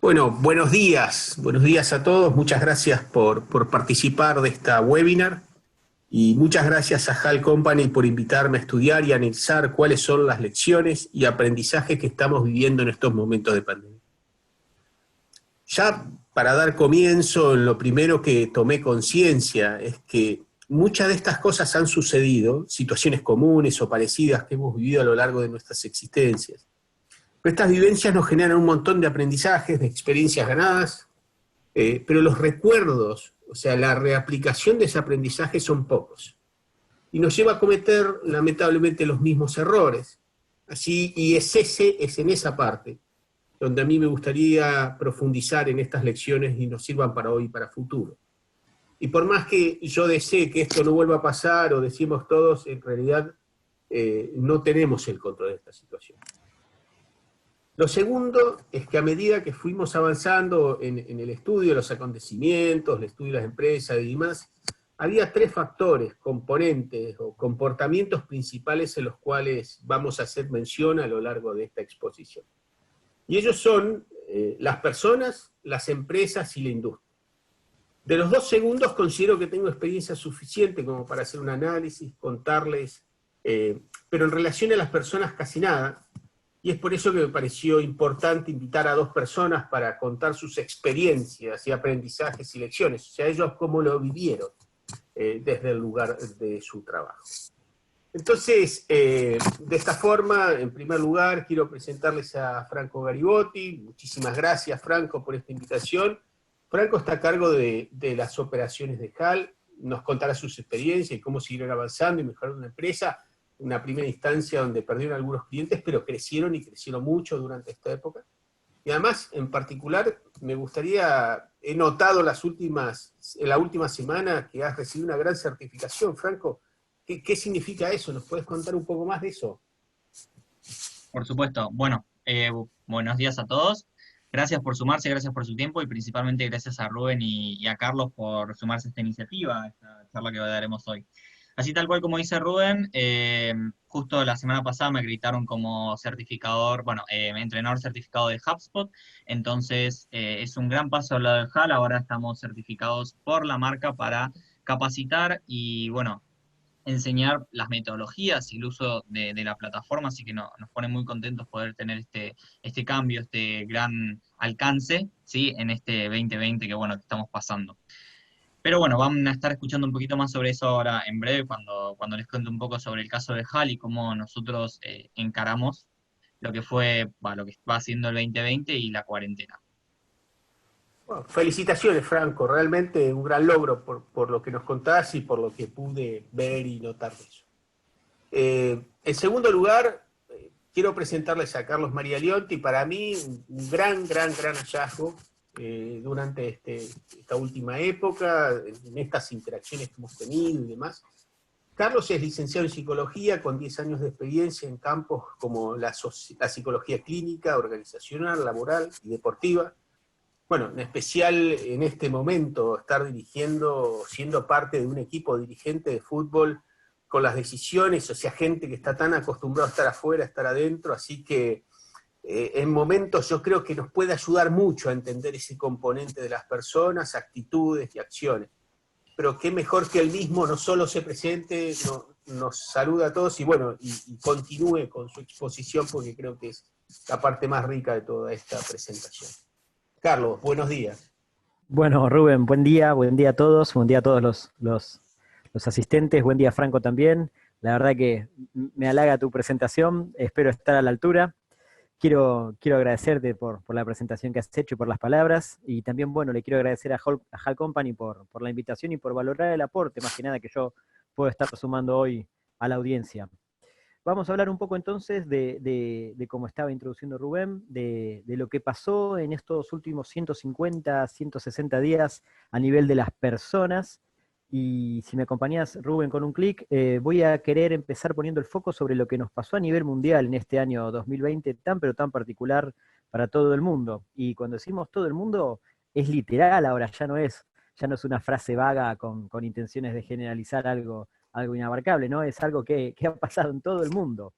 Bueno, buenos días a todos. Muchas gracias por participar de esta webinar y muchas gracias a HAL Company por invitarme a estudiar y analizar cuáles son las lecciones y aprendizajes que estamos viviendo en estos momentos de pandemia. Ya para dar comienzo, lo primero que tomé conciencia es que muchas de estas cosas han sucedido, situaciones comunes o parecidas que hemos vivido a lo largo de nuestras existencias. Pero estas vivencias nos generan un montón de aprendizajes, de experiencias ganadas, pero los recuerdos, o sea, la reaplicación de ese aprendizaje son pocos. Y nos lleva a cometer, lamentablemente, los mismos errores. Así, y es en esa parte donde a mí me gustaría profundizar en estas lecciones y nos sirvan para hoy y para futuro. Y por más que yo desee que esto no vuelva a pasar, o decimos todos, en realidad no tenemos el control de esta situación. Lo segundo es que a medida que fuimos avanzando en el estudio de los acontecimientos, el estudio de las empresas y demás, había tres factores, componentes o comportamientos principales en los cuales vamos a hacer mención a lo largo de esta exposición. Y ellos son las personas, las empresas y la industria. De los dos segundos considero que tengo experiencia suficiente como para hacer un análisis, contarles, pero en relación a las personas casi nada. Y es por eso que me pareció importante invitar a dos personas para contar sus experiencias y aprendizajes y lecciones, o sea, ellos cómo lo vivieron desde el lugar de su trabajo. Entonces, de esta forma, en primer lugar, quiero presentarles a Franco Garibotti. Muchísimas gracias, Franco, por esta invitación. Franco está a cargo de las operaciones de HAL, nos contará sus experiencias y cómo siguieron avanzando y mejorando la empresa. Una primera instancia donde perdieron algunos clientes, pero crecieron y crecieron mucho durante esta época. Y además, en particular, me gustaría, he notado en la última semana que has recibido una gran certificación. Franco, ¿qué significa eso? ¿Nos puedes contar un poco más de eso? Por supuesto. Bueno, buenos días a todos. Gracias por sumarse, gracias por su tiempo y principalmente gracias a Rubén y a Carlos por sumarse a esta iniciativa, a esta charla que daremos hoy. Así tal cual como dice Rubén, justo la semana pasada me acreditaron como certificador, bueno, entrenador certificado de HubSpot, entonces es un gran paso al lado del HAL, ahora estamos certificados por la marca para capacitar y, bueno, enseñar las metodologías y el uso de la plataforma, así que nos pone muy contentos poder tener este cambio, este gran alcance, ¿sí? En este 2020 que, bueno, que estamos pasando. Pero bueno, van a estar escuchando un poquito más sobre eso ahora en breve, cuando les cuente un poco sobre el caso de HAL y cómo nosotros encaramos lo que fue, lo que va siendo el 2020 y la cuarentena. Bueno, felicitaciones, Franco, realmente un gran logro por lo que nos contás y por lo que pude ver y notar de eso. En segundo lugar, quiero presentarles a Carlos María Lionti, para mí un gran hallazgo durante esta última época, en estas interacciones que hemos tenido y demás. Carlos es licenciado en psicología con 10 años de experiencia en campos como la psicología clínica, organizacional, laboral y deportiva. Bueno, en especial en este momento, estar siendo parte de un equipo dirigente de fútbol con las decisiones, o sea, gente que está tan acostumbrada a estar afuera, a estar adentro, así que en momentos yo creo que nos puede ayudar mucho a entender ese componente de las personas, actitudes y acciones. Pero qué mejor que él mismo no solo se presente, nos saluda a todos y bueno, y continúe con su exposición porque creo que es la parte más rica de toda esta presentación. Carlos, buenos días. Bueno, Rubén, buen día a todos, buen día a todos los asistentes, buen día Franco también. La verdad que me halaga tu presentación, espero estar a la altura. Quiero agradecerte por la presentación que has hecho y por las palabras, y también, bueno, le quiero agradecer a HAL Company por la invitación y por valorar el aporte, más que nada, que yo puedo estar sumando hoy a la audiencia. Vamos a hablar un poco entonces de cómo estaba introduciendo Rubén, de lo que pasó en estos últimos 150, 160 días a nivel de las personas. Y si me acompañás, Rubén, con un clic, voy a querer empezar poniendo el foco sobre lo que nos pasó a nivel mundial en este año 2020, pero tan particular para todo el mundo. Y cuando decimos todo el mundo, es literal ahora, ya no es una frase vaga con intenciones de generalizar algo inabarcable, ¿no? Es algo que ha pasado en todo el mundo.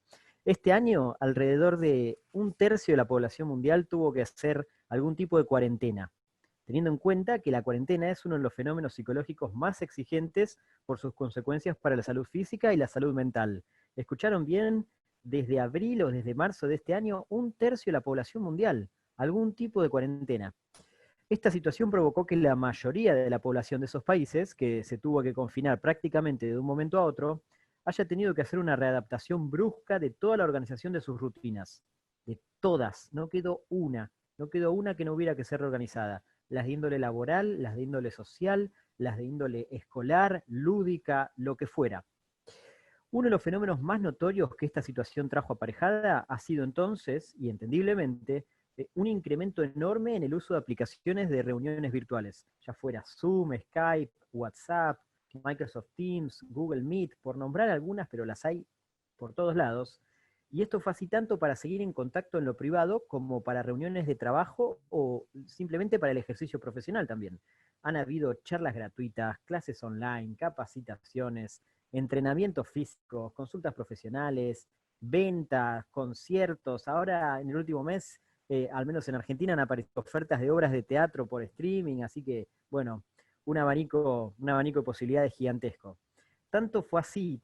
Este año, alrededor de 1/3 de la población mundial tuvo que hacer algún tipo de cuarentena, teniendo en cuenta que la cuarentena es uno de los fenómenos psicológicos más exigentes por sus consecuencias para la salud física y la salud mental. ¿Escucharon bien? Desde abril o desde marzo de este año, 1/3 de la población mundial, algún tipo de cuarentena. Esta situación provocó que la mayoría de la población de esos países, que se tuvo que confinar prácticamente de un momento a otro, haya tenido que hacer una readaptación brusca de toda la organización de sus rutinas. De todas, no quedó una que no hubiera que ser reorganizada. Las de índole laboral, las de índole social, las de índole escolar, lúdica, lo que fuera. Uno de los fenómenos más notorios que esta situación trajo aparejada ha sido entonces, y entendiblemente, un incremento enorme en el uso de aplicaciones de reuniones virtuales, ya fuera Zoom, Skype, WhatsApp, Microsoft Teams, Google Meet, por nombrar algunas, pero las hay por todos lados. Y esto fue así tanto para seguir en contacto en lo privado como para reuniones de trabajo o simplemente para el ejercicio profesional también. Han habido charlas gratuitas, clases online, capacitaciones, entrenamientos físicos, consultas profesionales, ventas, conciertos. Ahora, en el último mes, al menos en Argentina, han aparecido ofertas de obras de teatro por streaming, así que, bueno, un abanico de posibilidades gigantesco. Tanto fue así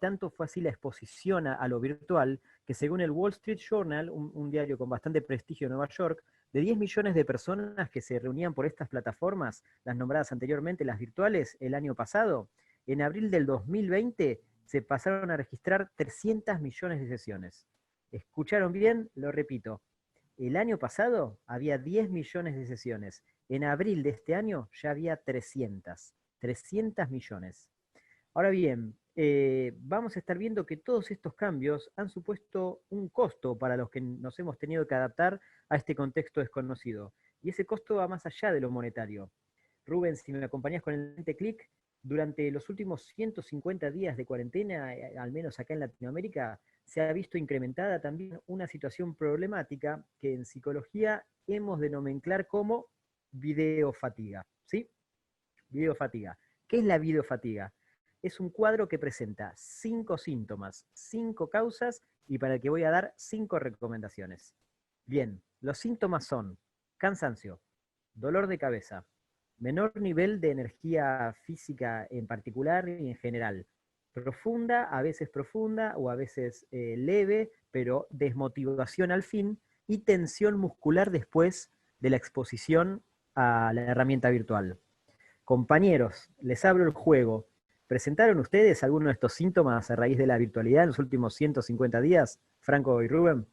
la exposición a lo virtual, que según el Wall Street Journal, un diario con bastante prestigio en Nueva York, de 10 millones de personas que se reunían por estas plataformas, las nombradas anteriormente, las virtuales, el año pasado, en abril del 2020 se pasaron a registrar 300 millones de sesiones. ¿Escucharon bien? Lo repito. El año pasado había 10 millones de sesiones. En abril de este año ya había 300. 300 millones. Ahora bien, vamos a estar viendo que todos estos cambios han supuesto un costo para los que nos hemos tenido que adaptar a este contexto desconocido. Y ese costo va más allá de lo monetario. Rubén, si me acompañas con el lente clic, durante los últimos 150 días de cuarentena, al menos acá en Latinoamérica, se ha visto incrementada también una situación problemática que en psicología hemos de nomenclar como videofatiga. ¿Sí? Videofatiga. ¿Qué es la videofatiga? Es un cuadro que presenta 5 síntomas, 5 causas y para el que voy a dar 5 recomendaciones. Bien, los síntomas son cansancio, dolor de cabeza, menor nivel de energía física en particular y en general, profunda o a veces leve, pero desmotivación al fin y tensión muscular después de la exposición a la herramienta virtual. Compañeros, les abro el juego. ¿Presentaron ustedes alguno de estos síntomas a raíz de la virtualidad en los últimos 150 días, Franco y Rubén?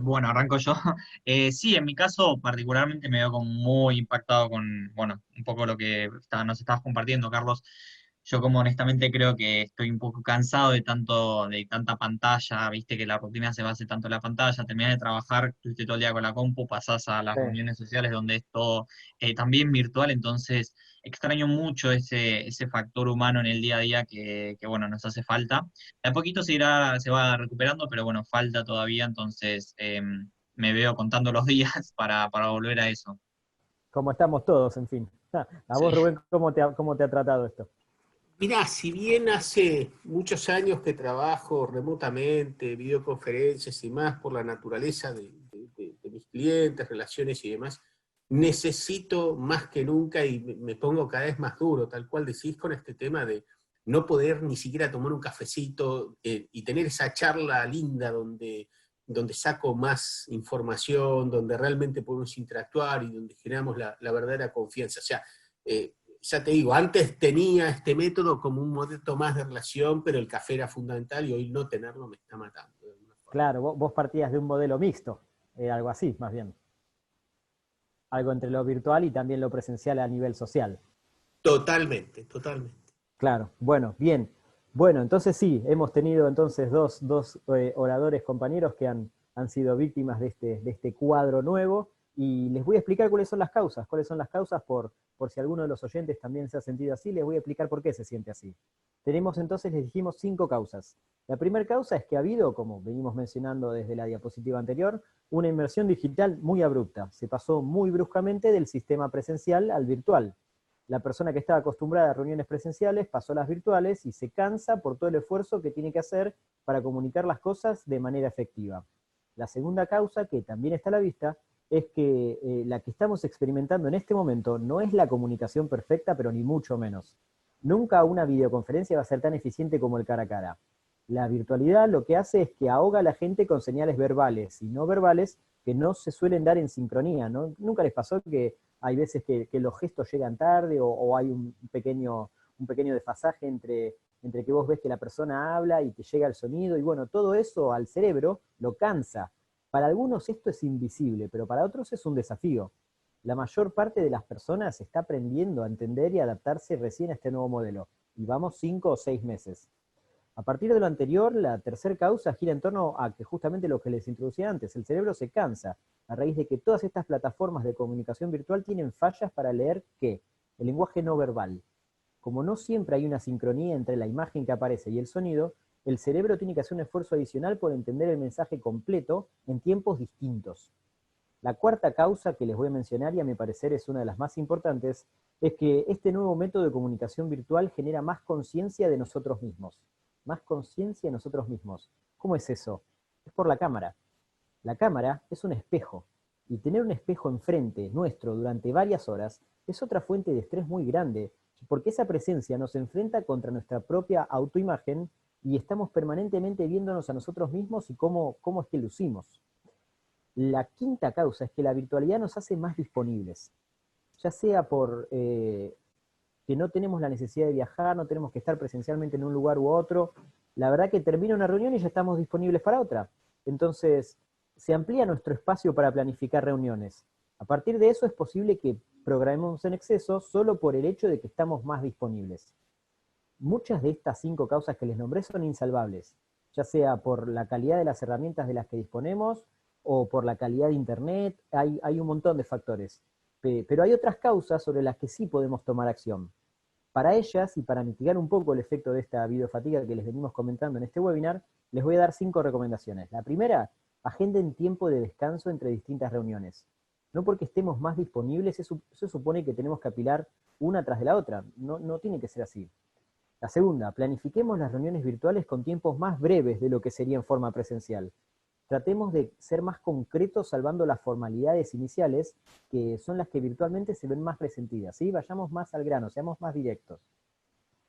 Bueno, arranco yo. Sí, en mi caso particularmente me veo como muy impactado con, bueno, un poco lo que nos estabas compartiendo, Carlos. Yo como honestamente creo que estoy un poco cansado de tanta pantalla, viste que la rutina se basa tanto en la pantalla, terminás de trabajar, estuviste todo el día con la compu, pasás a las Sí. reuniones sociales donde es todo también virtual, entonces extraño mucho ese factor humano en el día a día que bueno, nos hace falta. De a poquito se va recuperando, pero bueno, falta todavía, entonces me veo contando los días para volver a eso. Como estamos todos, en fin. A vos, Sí. Rubén, ¿cómo te ha tratado esto? Mirá, si bien hace muchos años que trabajo remotamente, videoconferencias y más por la naturaleza de mis clientes, relaciones y demás, necesito más que nunca y me pongo cada vez más duro, tal cual decís, con este tema de no poder ni siquiera tomar un cafecito y tener esa charla linda donde saco más información, donde realmente podemos interactuar y donde generamos la verdadera confianza. O sea, ya te digo, antes tenía este método como un modelo más de relación, pero el café era fundamental y hoy no tenerlo me está matando de alguna forma. Claro, vos partías de un modelo mixto, algo así, más bien. Algo entre lo virtual y también lo presencial a nivel social. Totalmente, totalmente. Claro, bueno, bien. Bueno, entonces sí, hemos tenido entonces dos oradores compañeros que han sido víctimas de este cuadro nuevo y les voy a explicar cuáles son las causas por si alguno de los oyentes también se ha sentido así, les voy a explicar por qué se siente así. Tenemos entonces, les dijimos, 5 causas. La primera causa es que ha habido, como venimos mencionando desde la diapositiva anterior, una inmersión digital muy abrupta. Se pasó muy bruscamente del sistema presencial al virtual. La persona que estaba acostumbrada a reuniones presenciales pasó a las virtuales y se cansa por todo el esfuerzo que tiene que hacer para comunicar las cosas de manera efectiva. La segunda causa, que también está a la vista, es que la que estamos experimentando en este momento no es la comunicación perfecta, pero ni mucho menos. Nunca una videoconferencia va a ser tan eficiente como el cara a cara. La virtualidad lo que hace es que ahoga a la gente con señales verbales y no verbales que no se suelen dar en sincronía, ¿no? ¿Nunca les pasó que hay veces que los gestos llegan tarde o hay un pequeño desfasaje entre que vos ves que la persona habla y te llega el sonido? Y bueno, todo eso al cerebro lo cansa. Para algunos esto es invisible, pero para otros es un desafío. La mayor parte de las personas está aprendiendo a entender y adaptarse recién a este nuevo modelo. Y vamos 5 o 6 meses. A partir de lo anterior, la tercera causa gira en torno a que justamente lo que les introducí antes, el cerebro se cansa a raíz de que todas estas plataformas de comunicación virtual tienen fallas para leer ¿qué? El lenguaje no verbal. Como no siempre hay una sincronía entre la imagen que aparece y el sonido, el cerebro tiene que hacer un esfuerzo adicional por entender el mensaje completo en tiempos distintos. La cuarta causa que les voy a mencionar, y a mi parecer es una de las más importantes, es que este nuevo método de comunicación virtual genera más conciencia de nosotros mismos. Más conciencia de nosotros mismos. ¿Cómo es eso? Es por la cámara. La cámara es un espejo, y tener un espejo enfrente nuestro durante varias horas es otra fuente de estrés muy grande, porque esa presencia nos enfrenta contra nuestra propia autoimagen y estamos permanentemente viéndonos a nosotros mismos y cómo es que lucimos. La quinta causa es que la virtualidad nos hace más disponibles, ya sea por que no tenemos la necesidad de viajar, no tenemos que estar presencialmente en un lugar u otro. La verdad que termina una reunión y ya estamos disponibles para otra. Entonces, se amplía nuestro espacio para planificar reuniones. A partir de eso es posible que programemos en exceso solo por el hecho de que estamos más disponibles. Muchas de estas 5 causas que les nombré son insalvables, ya sea por la calidad de las herramientas de las que disponemos o por la calidad de internet, hay un montón de factores. Pero hay otras causas sobre las que sí podemos tomar acción. Para ellas, y para mitigar un poco el efecto de esta videofatiga que les venimos comentando en este webinar, les voy a dar 5 recomendaciones. La primera, agenden tiempo de descanso entre distintas reuniones. No porque estemos más disponibles, se supone que tenemos que apilar una tras de la otra. No tiene que ser así. La segunda, planifiquemos las reuniones virtuales con tiempos más breves de lo que sería en forma presencial. Tratemos de ser más concretos salvando las formalidades iniciales, que son las que virtualmente se ven más resentidas, ¿sí? Vayamos más al grano, seamos más directos.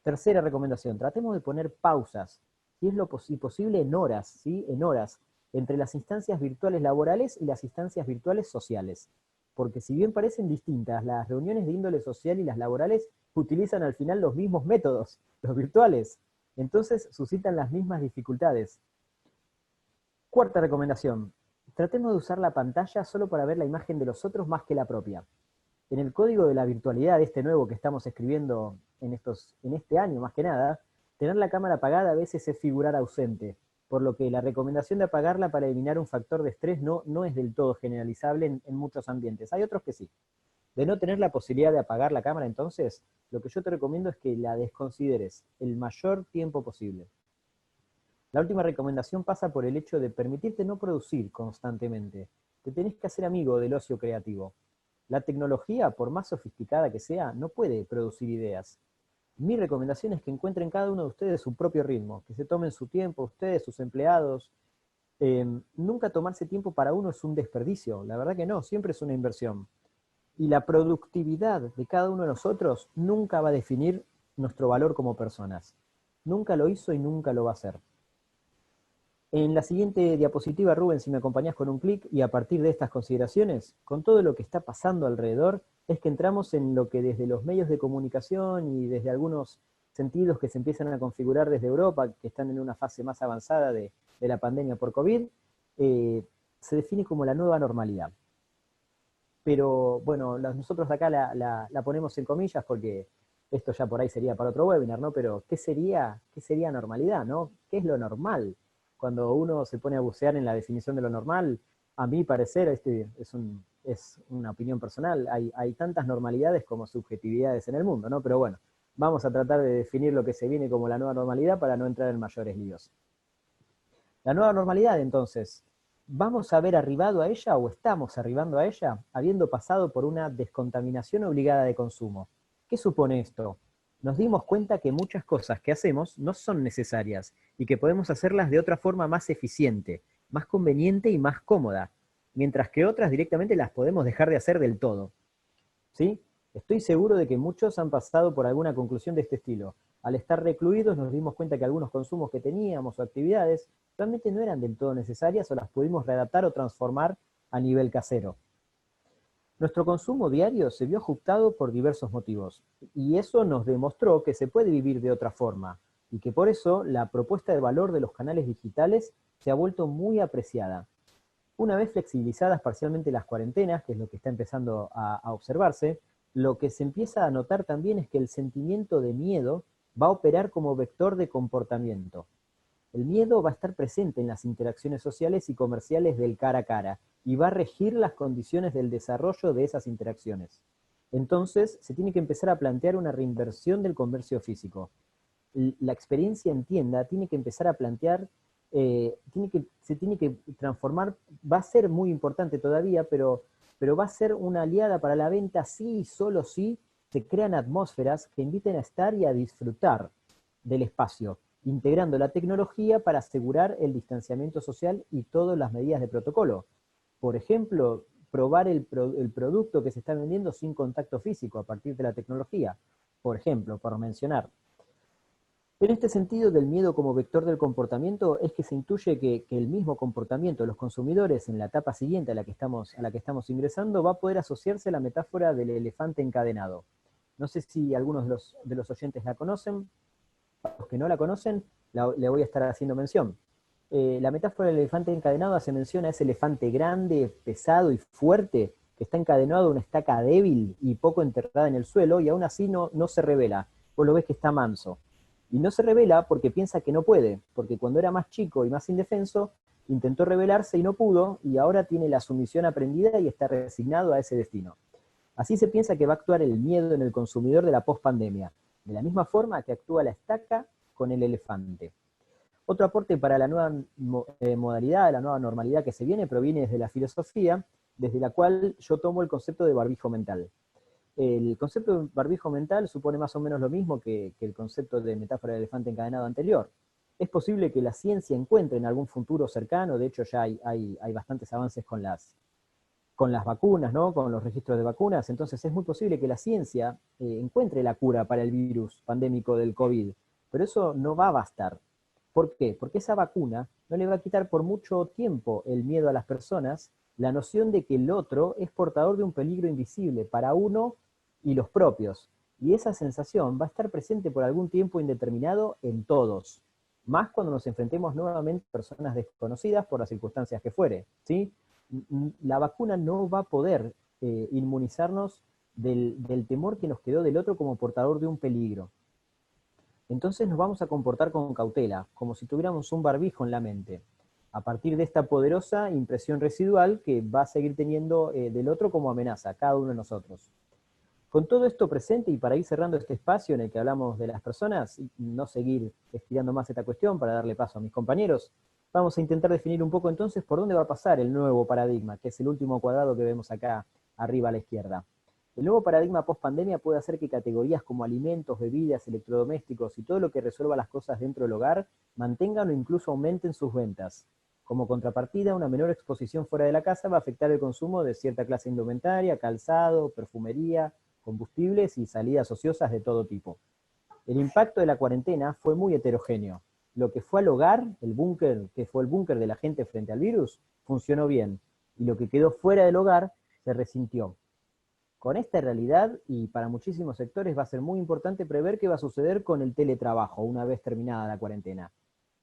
Tercera recomendación, tratemos de poner pausas, si es posible en horas, ¿sí? En horas, entre las instancias virtuales laborales y las instancias virtuales sociales. Porque si bien parecen distintas, las reuniones de índole social y las laborales utilizan al final los mismos métodos, los virtuales. Entonces suscitan las mismas dificultades. Cuarta recomendación, tratemos de usar la pantalla solo para ver la imagen de los otros más que la propia. En el código de la virtualidad, este nuevo que estamos escribiendo en este año más que nada, tener la cámara apagada a veces es figurar ausente, por lo que la recomendación de apagarla para eliminar un factor de estrés no es del todo generalizable en muchos ambientes. Hay otros que sí. De no tener la posibilidad de apagar la cámara, entonces, lo que yo te recomiendo es que la desconsideres el mayor tiempo posible. La última recomendación pasa por el hecho de permitirte no producir constantemente. Te tenés que hacer amigo del ocio creativo. La tecnología, por más sofisticada que sea, no puede producir ideas. Mi recomendación es que encuentren cada uno de ustedes su propio ritmo, que se tomen su tiempo, ustedes, sus empleados. Nunca tomarse tiempo para uno es un desperdicio, la verdad que no, siempre es una inversión. Y la productividad de cada uno de nosotros nunca va a definir nuestro valor como personas. Nunca lo hizo y nunca lo va a hacer. En la siguiente diapositiva, Rubén, si me acompañás con un clic, y a partir de estas consideraciones, con todo lo que está pasando alrededor, es que entramos en lo que desde los medios de comunicación y desde algunos sentidos que se empiezan a configurar desde Europa, que están en una fase más avanzada de la pandemia por COVID, se define como la nueva normalidad. Pero bueno, nosotros de acá la ponemos en comillas porque esto ya por ahí sería para otro webinar, ¿no? Pero ¿qué sería normalidad, no? ¿Qué es lo normal? Cuando uno se pone a bucear en la definición de lo normal, a mi parecer, es una opinión personal, hay tantas normalidades como subjetividades en el mundo, ¿no? Pero bueno, vamos a tratar de definir lo que se viene como la nueva normalidad para no entrar en mayores líos. La nueva normalidad, entonces, ¿vamos a haber arribado a ella o estamos arribando a ella habiendo pasado por una descontaminación obligada de consumo? ¿Qué supone esto? Nos dimos cuenta que muchas cosas que hacemos no son necesarias y que podemos hacerlas de otra forma más eficiente, más conveniente y más cómoda, mientras que otras directamente las podemos dejar de hacer del todo. ¿Sí? Estoy seguro de que muchos han pasado por alguna conclusión de este estilo. Al estar recluidos nos dimos cuenta que algunos consumos que teníamos o actividades realmente no eran del todo necesarias o las pudimos readaptar o transformar a nivel casero. Nuestro consumo diario se vio ajustado por diversos motivos, y eso nos demostró que se puede vivir de otra forma, y que por eso la propuesta de valor de los canales digitales se ha vuelto muy apreciada. Una vez flexibilizadas parcialmente las cuarentenas, que es lo que está empezando a observarse, lo que se empieza a notar también es que el sentimiento de miedo va a operar como vector de comportamiento. El miedo va a estar presente en las interacciones sociales y comerciales del cara a cara, y va a regir las condiciones del desarrollo de esas interacciones. Entonces, se tiene que empezar a plantear una reinversión del comercio físico. La experiencia en tienda tiene que empezar a plantear, se tiene que transformar, va a ser muy importante todavía, pero va a ser una aliada para la venta sí y solo si se crean atmósferas que inviten a estar y a disfrutar del espacio, integrando la tecnología para asegurar el distanciamiento social y todas las medidas de protocolo. Por ejemplo, probar el producto que se está vendiendo sin contacto físico a partir de la tecnología, por ejemplo, por mencionar. En este sentido del miedo como vector del comportamiento es que se intuye que el mismo comportamiento de los consumidores en la etapa siguiente a la que estamos ingresando va a poder asociarse a la metáfora del elefante encadenado. No sé si algunos de los oyentes la conocen. Para los que no la conocen, le voy a estar haciendo mención. La metáfora del elefante encadenado hace mención a ese elefante grande, pesado y fuerte que está encadenado a una estaca débil y poco enterrada en el suelo, y aún así no se revela. Vos lo ves que está manso. Y no se revela porque piensa que no puede, porque cuando era más chico y más indefenso, intentó rebelarse y no pudo, y ahora tiene la sumisión aprendida y está resignado a ese destino. Así se piensa que va a actuar el miedo en el consumidor de la pospandemia, de la misma forma que actúa la estaca con el elefante. Otro aporte para la nueva modalidad, la nueva normalidad que se viene, proviene desde la filosofía, desde la cual yo tomo el concepto de barbijo mental. El concepto de barbijo mental supone más o menos lo mismo que el concepto de metáfora del elefante encadenado anterior. Es posible que la ciencia encuentre en algún futuro cercano, de hecho ya hay bastantes avances con las vacunas, ¿no? Con los registros de vacunas, entonces es muy posible que la ciencia encuentre la cura para el virus pandémico del COVID, pero eso no va a bastar. ¿Por qué? Porque esa vacuna no le va a quitar por mucho tiempo el miedo a las personas, la noción de que el otro es portador de un peligro invisible para uno y los propios. Y esa sensación va a estar presente por algún tiempo indeterminado en todos, más cuando nos enfrentemos nuevamente a personas desconocidas por las circunstancias que fuere, ¿sí? La vacuna no va a poder inmunizarnos del temor que nos quedó del otro como portador de un peligro. Entonces nos vamos a comportar con cautela, como si tuviéramos un barbijo en la mente, a partir de esta poderosa impresión residual que va a seguir teniendo del otro como amenaza, cada uno de nosotros. Con todo esto presente, y para ir cerrando este espacio en el que hablamos de las personas, y no seguir estirando más esta cuestión para darle paso a mis compañeros, vamos a intentar definir un poco entonces por dónde va a pasar el nuevo paradigma, que es el último cuadrado que vemos acá arriba a la izquierda. El nuevo paradigma post-pandemia puede hacer que categorías como alimentos, bebidas, electrodomésticos y todo lo que resuelva las cosas dentro del hogar mantengan o incluso aumenten sus ventas. Como contrapartida, una menor exposición fuera de la casa va a afectar el consumo de cierta clase de indumentaria, calzado, perfumería, combustibles y salidas ociosas de todo tipo. El impacto de la cuarentena fue muy heterogéneo. Lo que fue al hogar, el búnker, que fue el búnker de la gente frente al virus, funcionó bien. Y lo que quedó fuera del hogar se resintió. Con esta realidad, y para muchísimos sectores, va a ser muy importante prever qué va a suceder con el teletrabajo una vez terminada la cuarentena.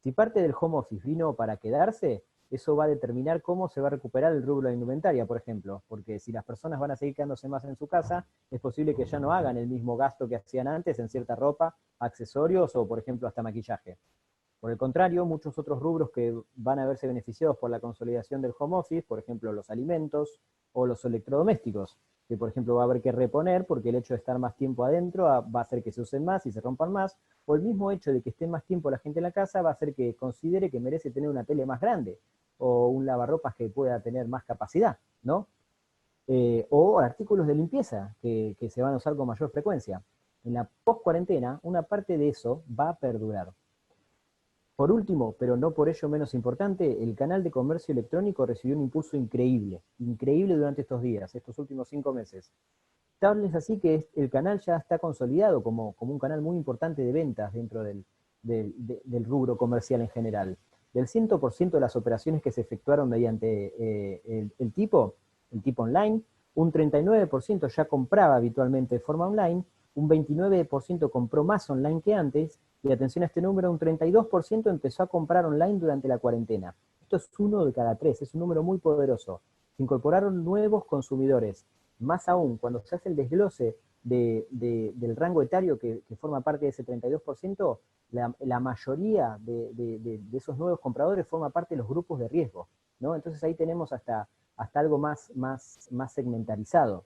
Si parte del home office vino para quedarse, eso va a determinar cómo se va a recuperar el rubro de indumentaria, por ejemplo, porque si las personas van a seguir quedándose más en su casa, es posible que ya no hagan el mismo gasto que hacían antes en cierta ropa, accesorios o, por ejemplo, hasta maquillaje. Por el contrario, muchos otros rubros que van a verse beneficiados por la consolidación del home office, por ejemplo, los alimentos o los electrodomésticos, que por ejemplo va a haber que reponer porque el hecho de estar más tiempo adentro va a hacer que se usen más y se rompan más, o el mismo hecho de que esté más tiempo la gente en la casa va a hacer que considere que merece tener una tele más grande, o un lavarropas que pueda tener más capacidad, ¿no? O artículos de limpieza que se van a usar con mayor frecuencia. En la post-cuarentena, una parte de eso va a perdurar. Por último, pero no por ello menos importante, el canal de comercio electrónico recibió un impulso increíble, increíble durante estos días, estos últimos 5 meses. Tal es así que el canal ya está consolidado como un canal muy importante de ventas dentro del rubro comercial en general. Del 100% de las operaciones que se efectuaron mediante el tipo online, un 39% ya compraba habitualmente de forma online, un 29% compró más online que antes, y atención a este número, un 32% empezó a comprar online durante la cuarentena. Esto es 1 de cada 3, es un número muy poderoso. Se incorporaron nuevos consumidores. Más aún, cuando se hace el desglose del rango etario que forma parte de ese 32%, la mayoría de esos nuevos compradores forma parte de los grupos de riesgo, ¿no? Entonces ahí tenemos hasta algo más segmentarizado.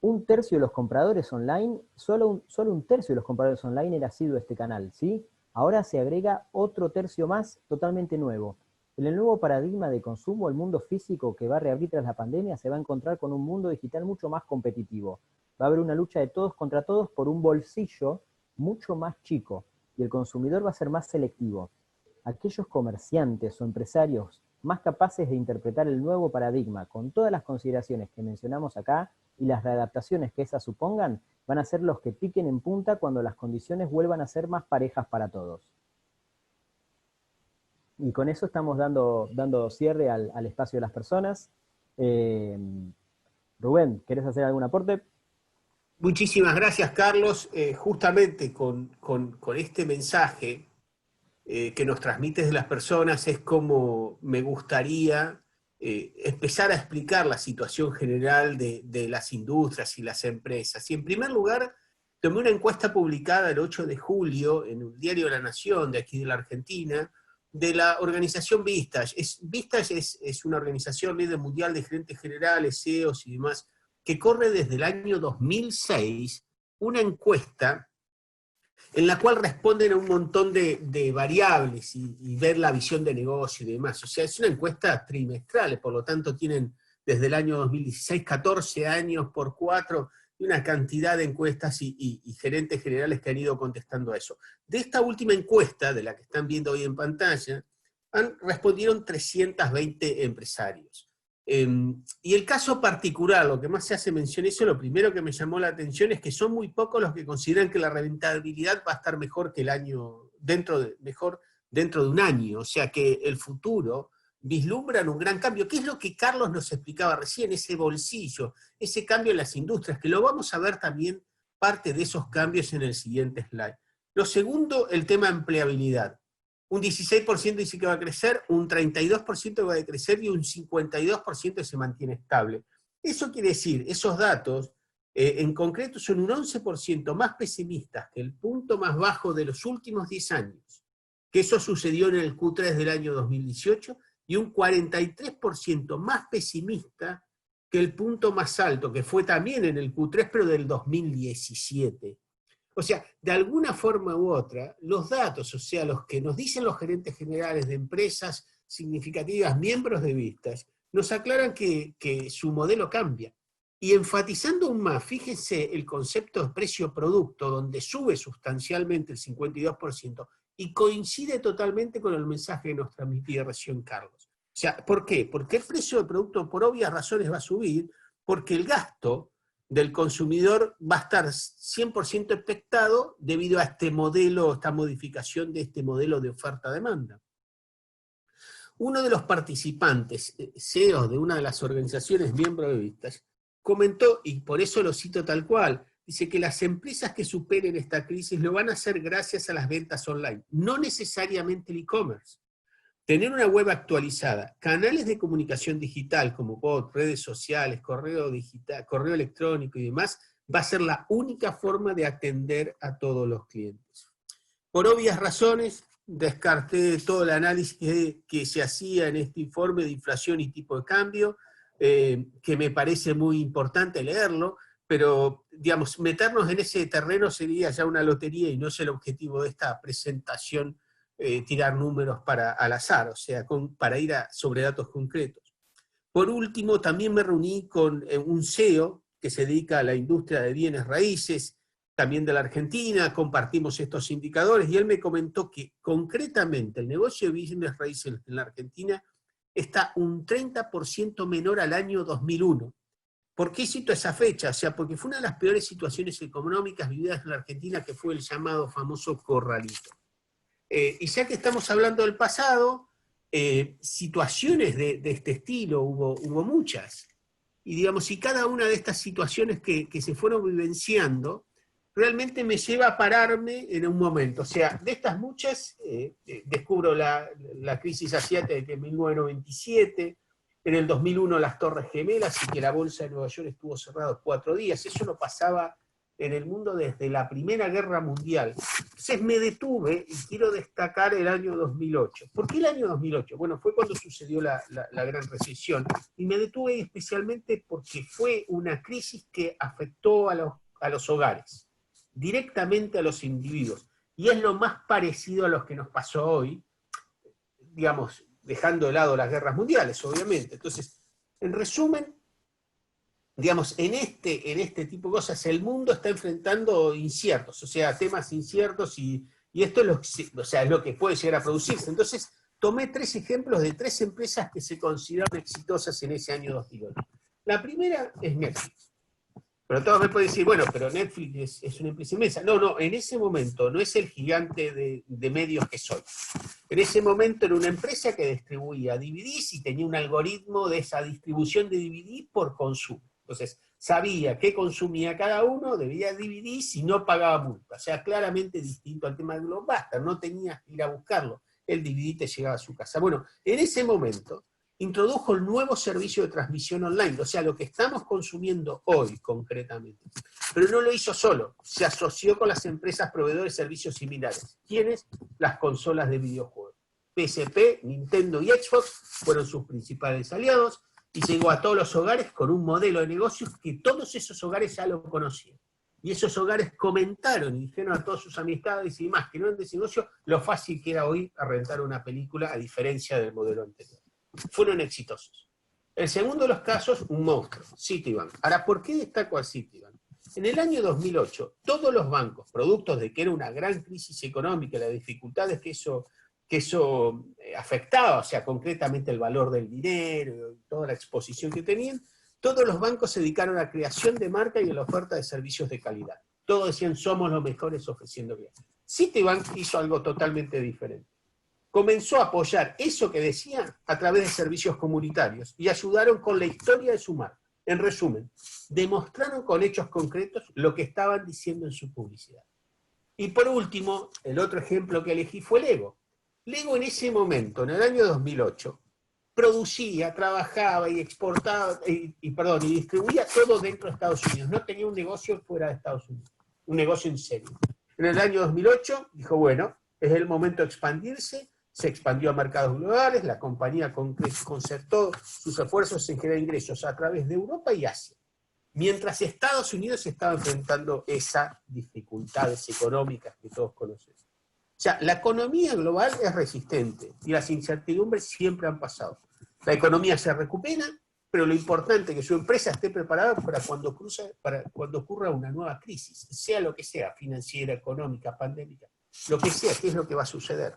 Un tercio de los compradores online, solo un tercio de los compradores online era asiduo a este canal, ¿sí? Ahora se agrega otro tercio más totalmente nuevo. En el nuevo paradigma de consumo, el mundo físico que va a reabrir tras la pandemia se va a encontrar con un mundo digital mucho más competitivo. Va a haber una lucha de todos contra todos por un bolsillo mucho más chico, y el consumidor va a ser más selectivo. Aquellos comerciantes o empresarios más capaces de interpretar el nuevo paradigma con todas las consideraciones que mencionamos acá y las readaptaciones que esas supongan, van a ser los que piquen en punta cuando las condiciones vuelvan a ser más parejas para todos. Y con eso estamos dando cierre al espacio de las personas. Rubén, ¿querés hacer algún aporte? Muchísimas gracias, Carlos. Justamente con este mensaje que nos transmites de las personas es como me gustaría empezar a explicar la situación general de las industrias y las empresas. Y en primer lugar, tomé una encuesta publicada el 8 de julio en el diario La Nación, de aquí de la Argentina, de la organización Vistage. Vistage es una organización líder mundial de gerentes generales, CEOs y demás, que corre desde el año 2006 una encuesta en la cual responden a un montón de variables y ver la visión de negocio y demás. O sea, es una encuesta trimestral, por lo tanto tienen desde el año 2016 14 años por 4, y una cantidad de encuestas y gerentes generales que han ido contestando a eso. De esta última encuesta, de la que están viendo hoy en pantalla, respondieron 320 empresarios. Y el caso particular, lo que más se hace mención eso, lo primero que me llamó la atención es que son muy pocos los que consideran que la rentabilidad va a estar mejor que el año, dentro de un año, o sea que el futuro vislumbran un gran cambio, que es lo que Carlos nos explicaba recién, ese bolsillo, ese cambio en las industrias, que lo vamos a ver también parte de esos cambios en el siguiente slide. Lo segundo, el tema empleabilidad. Un 16% dice que va a crecer, un 32% va a decrecer y un 52% se mantiene estable. Eso quiere decir, esos datos en concreto son un 11% más pesimistas que el punto más bajo de los últimos 10 años, que eso sucedió en el Q3 del año 2018, y un 43% más pesimista que el punto más alto, que fue también en el Q3, pero del 2017. O sea, de alguna forma u otra, los datos, o sea, los que nos dicen los gerentes generales de empresas significativas, miembros de Vistage, nos aclaran que su modelo cambia. Y enfatizando aún más, fíjense el concepto de precio-producto, donde sube sustancialmente el 52%, y coincide totalmente con el mensaje que nos transmitía recién Carlos. O sea, ¿por qué? Porque el precio del producto, por obvias razones, va a subir, porque el gasto del consumidor va a estar 100% expectado debido a este modelo, esta modificación de este modelo de oferta-demanda. Uno de los participantes, CEOs de una de las organizaciones miembros de Vistage, comentó, y por eso lo cito tal cual, dice que las empresas que superen esta crisis lo van a hacer gracias a las ventas online, no necesariamente el e-commerce. Tener una web actualizada, canales de comunicación digital como bot, redes sociales, correo digital, correo electrónico y demás, va a ser la única forma de atender a todos los clientes. Por obvias razones, descarté todo el análisis que se hacía en este informe de inflación y tipo de cambio, que me parece muy importante leerlo, pero, digamos, meternos en ese terreno sería ya una lotería y no es el objetivo de esta presentación, tirar números al azar, o sea, para ir sobre datos concretos. Por último, también me reuní con un CEO que se dedica a la industria de bienes raíces, también de la Argentina, compartimos estos indicadores, y él me comentó que concretamente el negocio de business raíces en la Argentina está un 30% menor al año 2001. ¿Por qué cito esa fecha? O sea, porque fue una de las peores situaciones económicas vividas en la Argentina, que fue el llamado famoso corralito. Y ya que estamos hablando del pasado, situaciones de este estilo hubo muchas. Y digamos, y cada una de estas situaciones que se fueron vivenciando, realmente me lleva a pararme en un momento. O sea, de estas muchas, descubro la crisis asiática en 1997, en el 2001 las Torres Gemelas, y que la bolsa de Nueva York estuvo cerrada 4 días. Eso no pasaba en el mundo desde la Primera Guerra Mundial. Entonces me detuve y quiero destacar el año 2008. ¿Por qué el año 2008? Bueno, fue cuando sucedió la gran recesión, y me detuve especialmente porque fue una crisis que afectó a los hogares, directamente a los individuos, y es lo más parecido a lo que nos pasó hoy, digamos, dejando de lado las guerras mundiales, obviamente. Entonces, en resumen, digamos, en este tipo de cosas, el mundo está enfrentando inciertos, o sea, temas inciertos, y esto es lo que puede llegar a producirse. Entonces, tomé 3 ejemplos de 3 empresas que se consideraron exitosas en ese año 2008. La primera es Netflix. Pero todos me pueden decir, bueno, pero Netflix es una empresa inmensa. No, en ese momento no es el gigante de medios que soy. En ese momento era una empresa que distribuía DVDs y tenía un algoritmo de esa distribución de DVD por consumo. Entonces, sabía qué consumía cada uno, debía DVDs y no pagaba multa. O sea, claramente distinto al tema del Blockbuster, no tenías que ir a buscarlo. El DVD te llegaba a su casa. Bueno, en ese momento introdujo el nuevo servicio de transmisión online, o sea, lo que estamos consumiendo hoy concretamente. Pero no lo hizo solo, se asoció con las empresas proveedores de servicios similares. ¿Quiénes? Las consolas de videojuegos. PSP, Nintendo y Xbox fueron sus principales aliados, y llegó a todos los hogares con un modelo de negocios que todos esos hogares ya lo conocían. Y esos hogares comentaron y dijeron a todas sus amistades y demás que no eran de ese negocio lo fácil que era hoy a rentar una película, a diferencia del modelo anterior. Fueron exitosos. El segundo de los casos, un monstruo, Citibank. Ahora, ¿por qué destaco a Citibank? En el año 2008, todos los bancos, productos de que era una gran crisis económica, las dificultades que eso afectaba, o sea, concretamente el valor del dinero, toda la exposición que tenían, todos los bancos se dedicaron a la creación de marca y a la oferta de servicios de calidad. Todos decían, somos los mejores ofreciendo bien. Citibank hizo algo totalmente diferente. Comenzó a apoyar eso que decía a través de servicios comunitarios y ayudaron con la historia de su marca. En resumen, demostraron con hechos concretos lo que estaban diciendo en su publicidad. Y por último, el otro ejemplo que elegí fue Lego. Lego en ese momento, en el año 2008, producía, trabajaba y exportaba, y distribuía todo dentro de Estados Unidos. No tenía un negocio fuera de Estados Unidos, un negocio en serio. En el año 2008 dijo, bueno, es el momento de expandirse. Se expandió a mercados globales, la compañía concertó sus esfuerzos en generar ingresos a través de Europa y Asia, mientras Estados Unidos estaba enfrentando esas dificultades económicas que todos conocemos. O sea, la economía global es resistente y las incertidumbres siempre han pasado. La economía se recupera, pero lo importante es que su empresa esté preparada para cuando ocurra una nueva crisis, sea lo que sea, financiera, económica, pandémica, lo que sea, ¿qué es lo que va a suceder?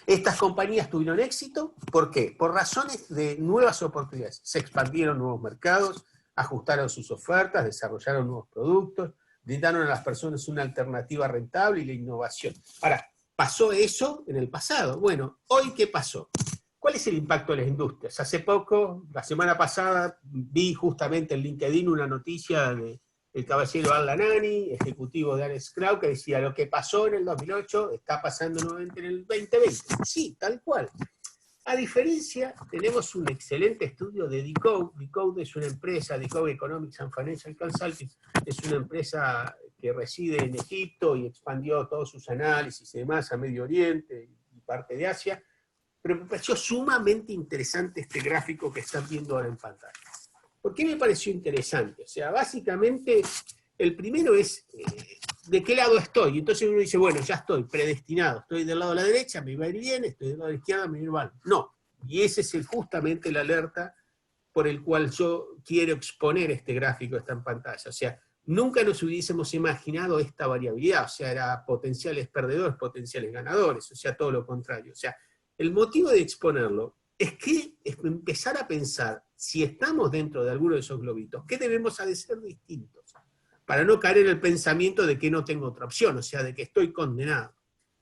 Estas compañías tuvieron éxito, ¿por qué? Por razones de nuevas oportunidades. Se expandieron nuevos mercados, ajustaron sus ofertas, desarrollaron nuevos productos, brindaron a las personas una alternativa rentable y la innovación. Ahora, ¿pasó eso en el pasado? Bueno, ¿hoy qué pasó? ¿Cuál es el impacto de las industrias? Hace poco, la semana pasada, vi justamente en LinkedIn una noticia de el caballero Al-Lanani, ejecutivo de Alex Cloud, que decía, lo que pasó en el 2008 está pasando nuevamente en el 2020. Sí, tal cual. A diferencia, tenemos un excelente estudio de Decode. Decode es una empresa, Decode Economics and Financial Consulting, es una empresa que reside en Egipto y expandió todos sus análisis y demás a Medio Oriente y parte de Asia. Pero me pareció sumamente interesante este gráfico que están viendo ahora en pantalla. ¿Por qué me pareció interesante? O sea, básicamente, el primero es ¿de qué lado estoy? Entonces uno dice, bueno, ya estoy predestinado, estoy del lado de la derecha, me va a ir bien, estoy del lado de la izquierda, me va a ir mal. No, y ese es justamente la alerta por el cual yo quiero exponer este gráfico que está en pantalla. O sea, nunca nos hubiésemos imaginado esta variabilidad, o sea, era potenciales perdedores, potenciales ganadores, o sea, todo lo contrario. O sea, el motivo de exponerlo es que empezar a pensar, si estamos dentro de alguno de esos globitos, ¿qué debemos hacer distintos? Para no caer en el pensamiento de que no tengo otra opción, o sea, de que estoy condenado.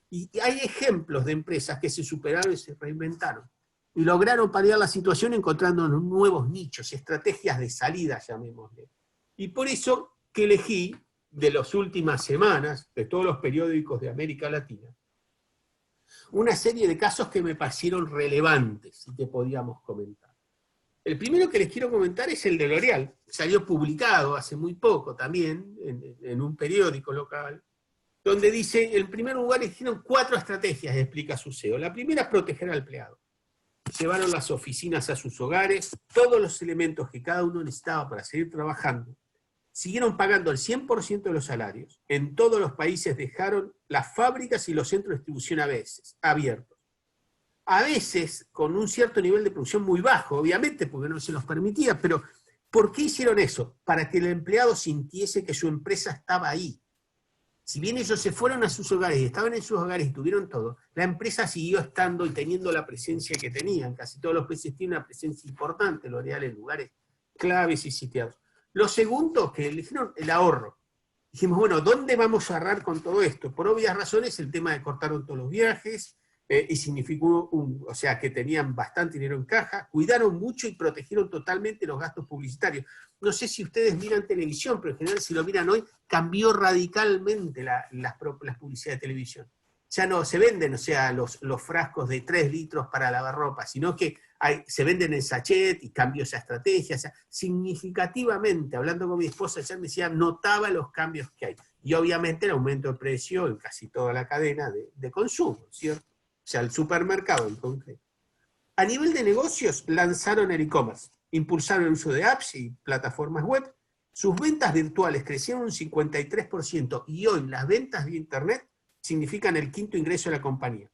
Y hay ejemplos de empresas que se superaron y se reinventaron, y lograron paliar la situación encontrando nuevos nichos, estrategias de salida, llamémosle. Y por eso que elegí, de las últimas semanas, de todos los periódicos de América Latina, una serie de casos que me parecieron relevantes y que podíamos comentar. El primero que les quiero comentar es el de L'Oréal. Salió publicado hace muy poco también, en un periódico local, donde dice, en primer lugar, eligieron 4 estrategias, explica su CEO. La primera es proteger al empleado. Llevaron las oficinas a sus hogares, todos los elementos que cada uno necesitaba para seguir trabajando. Siguieron pagando el 100% de los salarios. En todos los países dejaron las fábricas y los centros de distribución abiertos. A veces con un cierto nivel de producción muy bajo, obviamente, porque no se los permitía, pero ¿por qué hicieron eso? Para que el empleado sintiese que su empresa estaba ahí. Si bien ellos se fueron a sus hogares y estaban en sus hogares y tuvieron todo, la empresa siguió estando y teniendo la presencia que tenían. Casi todos los países tienen una presencia importante, L'Oréal, en lugares claves y sitiados. Lo segundo, que eligieron el ahorro. Dijimos, bueno, ¿dónde vamos a agarrar con todo esto? Por obvias razones, el tema de cortaron todos los viajes, y significó, o sea, que tenían bastante dinero en caja, cuidaron mucho y protegieron totalmente los gastos publicitarios. No sé si ustedes miran televisión, pero en general si lo miran hoy, cambió radicalmente las publicidades de televisión. Ya no se venden, o sea, los frascos de 3 litros para lavar ropa, sino que se venden en sachet y cambió esa estrategia. O sea, significativamente, hablando con mi esposa, ella me decía, notaba los cambios que hay. Y obviamente el aumento de precio en casi toda la cadena de consumo, ¿cierto? O sea, el supermercado en concreto. A nivel de negocios, lanzaron el e-commerce, impulsaron el uso de apps y plataformas web, sus ventas virtuales crecieron un 53% y hoy las ventas vía internet significan el 5º ingreso de la compañía.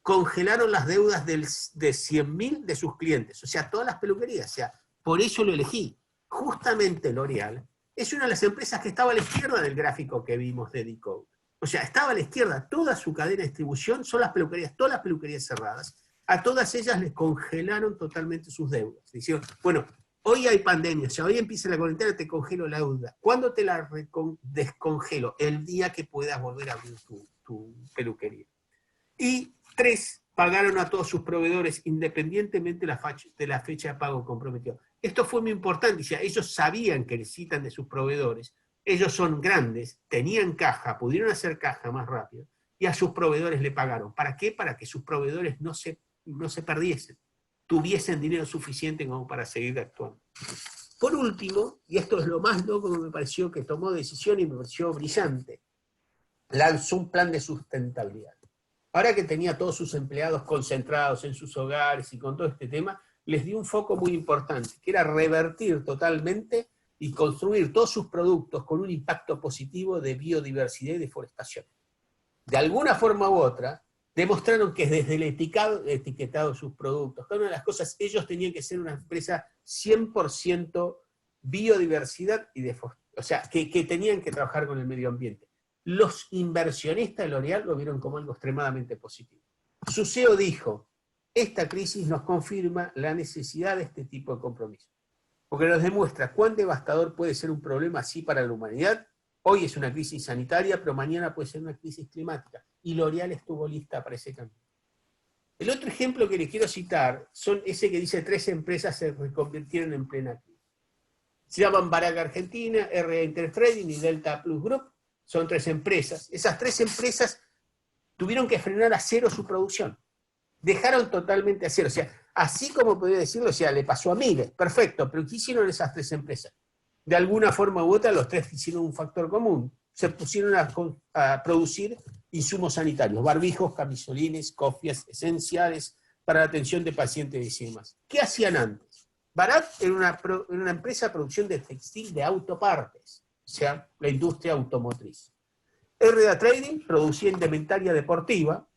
Congelaron las deudas de 100.000 de sus clientes, o sea, todas las peluquerías, o sea, por eso lo elegí. Justamente L'Oréal es una de las empresas que estaba a la izquierda del gráfico que vimos de Decode. O sea, estaba a la izquierda, toda su cadena de distribución son las peluquerías, todas las peluquerías cerradas. A todas ellas les congelaron totalmente sus deudas. Dijeron, bueno, hoy hay pandemia, o sea, hoy empieza la cuarentena, te congelo la deuda. ¿Cuándo te la descongelo? El día que puedas volver a abrir tu peluquería. Y 3, pagaron a todos sus proveedores independientemente de la fecha de pago comprometido. Esto fue muy importante, o sea, ellos sabían que necesitan de sus proveedores. Ellos son grandes, tenían caja, pudieron hacer caja más rápido, y a sus proveedores le pagaron. ¿Para qué? Para que sus proveedores no se perdiesen, tuviesen dinero suficiente como para seguir actuando. Por último, y esto es lo más loco que me pareció que tomó decisión y me pareció brillante, lanzó un plan de sustentabilidad. Ahora que tenía a todos sus empleados concentrados en sus hogares y con todo este tema, les dio un foco muy importante, que era revertir totalmente y construir todos sus productos con un impacto positivo de biodiversidad y deforestación. De alguna forma u otra, demostraron que desde el etiquetado de sus productos, cada una de las cosas, ellos tenían que ser una empresa 100% biodiversidad y deforestación, o sea, que tenían que trabajar con el medio ambiente. Los inversionistas de L'Oréal lo vieron como algo extremadamente positivo. Su CEO dijo, esta crisis nos confirma la necesidad de este tipo de compromiso, porque nos demuestra cuán devastador puede ser un problema así para la humanidad. Hoy es una crisis sanitaria, pero mañana puede ser una crisis climática, y L'Oréal estuvo lista para ese cambio. El otro ejemplo que les quiero citar son ese que dice 3 empresas se reconvirtieron en plena crisis. Se llaman Baraga Argentina, RA Intertrading y Delta Plus Group. Son 3 empresas. Esas 3 empresas tuvieron que frenar a cero su producción. Dejaron totalmente a cero. O sea, así como podría decirlo, o sea, le pasó a miles. Perfecto, pero ¿qué hicieron esas 3 empresas? De alguna forma u otra, los 3 hicieron un factor común. Se pusieron a producir insumos sanitarios, barbijos, camisolines, cofias esenciales para la atención de pacientes y demás. ¿Qué hacían antes? Barat era una empresa de producción de textil de autopartes, o sea, la industria automotriz. RA Trading producía indumentaria deportiva,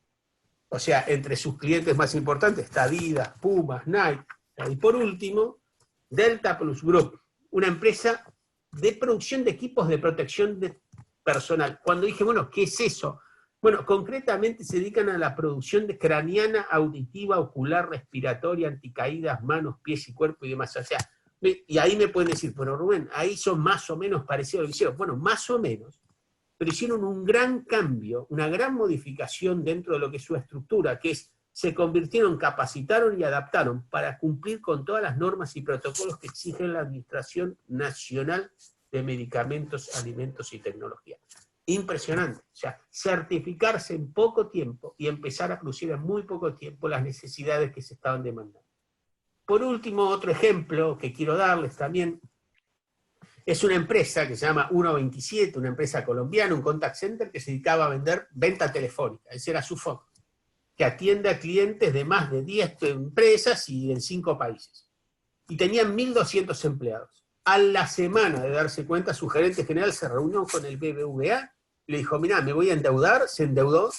o sea, entre sus clientes más importantes está Adidas, Pumas, Nike. Y por último, Delta Plus Group, una empresa de producción de equipos de protección personal. Cuando dije, bueno, ¿qué es eso? Bueno, concretamente se dedican a la producción de craneana, auditiva, ocular, respiratoria, anticaídas, manos, pies y cuerpo y demás. O sea, y ahí me pueden decir, bueno, Rubén, ahí son más o menos parecidos a lo que hicieron. Bueno, más o menos, pero hicieron un gran cambio, una gran modificación dentro de lo que es su estructura, que es, se convirtieron, capacitaron y adaptaron para cumplir con todas las normas y protocolos que exige la Administración Nacional de Medicamentos, Alimentos y Tecnología. Impresionante, o sea, certificarse en poco tiempo y empezar a producir en muy poco tiempo las necesidades que se estaban demandando. Por último, otro ejemplo que quiero darles también, es una empresa que se llama 127, una empresa colombiana, un contact center que se dedicaba a vender venta telefónica, ese era su foco, que atiende a clientes de más de 10 empresas y en 5 países. Y tenían 1.200 empleados. A la semana de darse cuenta, su gerente general se reunió con el BBVA, le dijo, mirá, me voy a endeudar, se endeudó,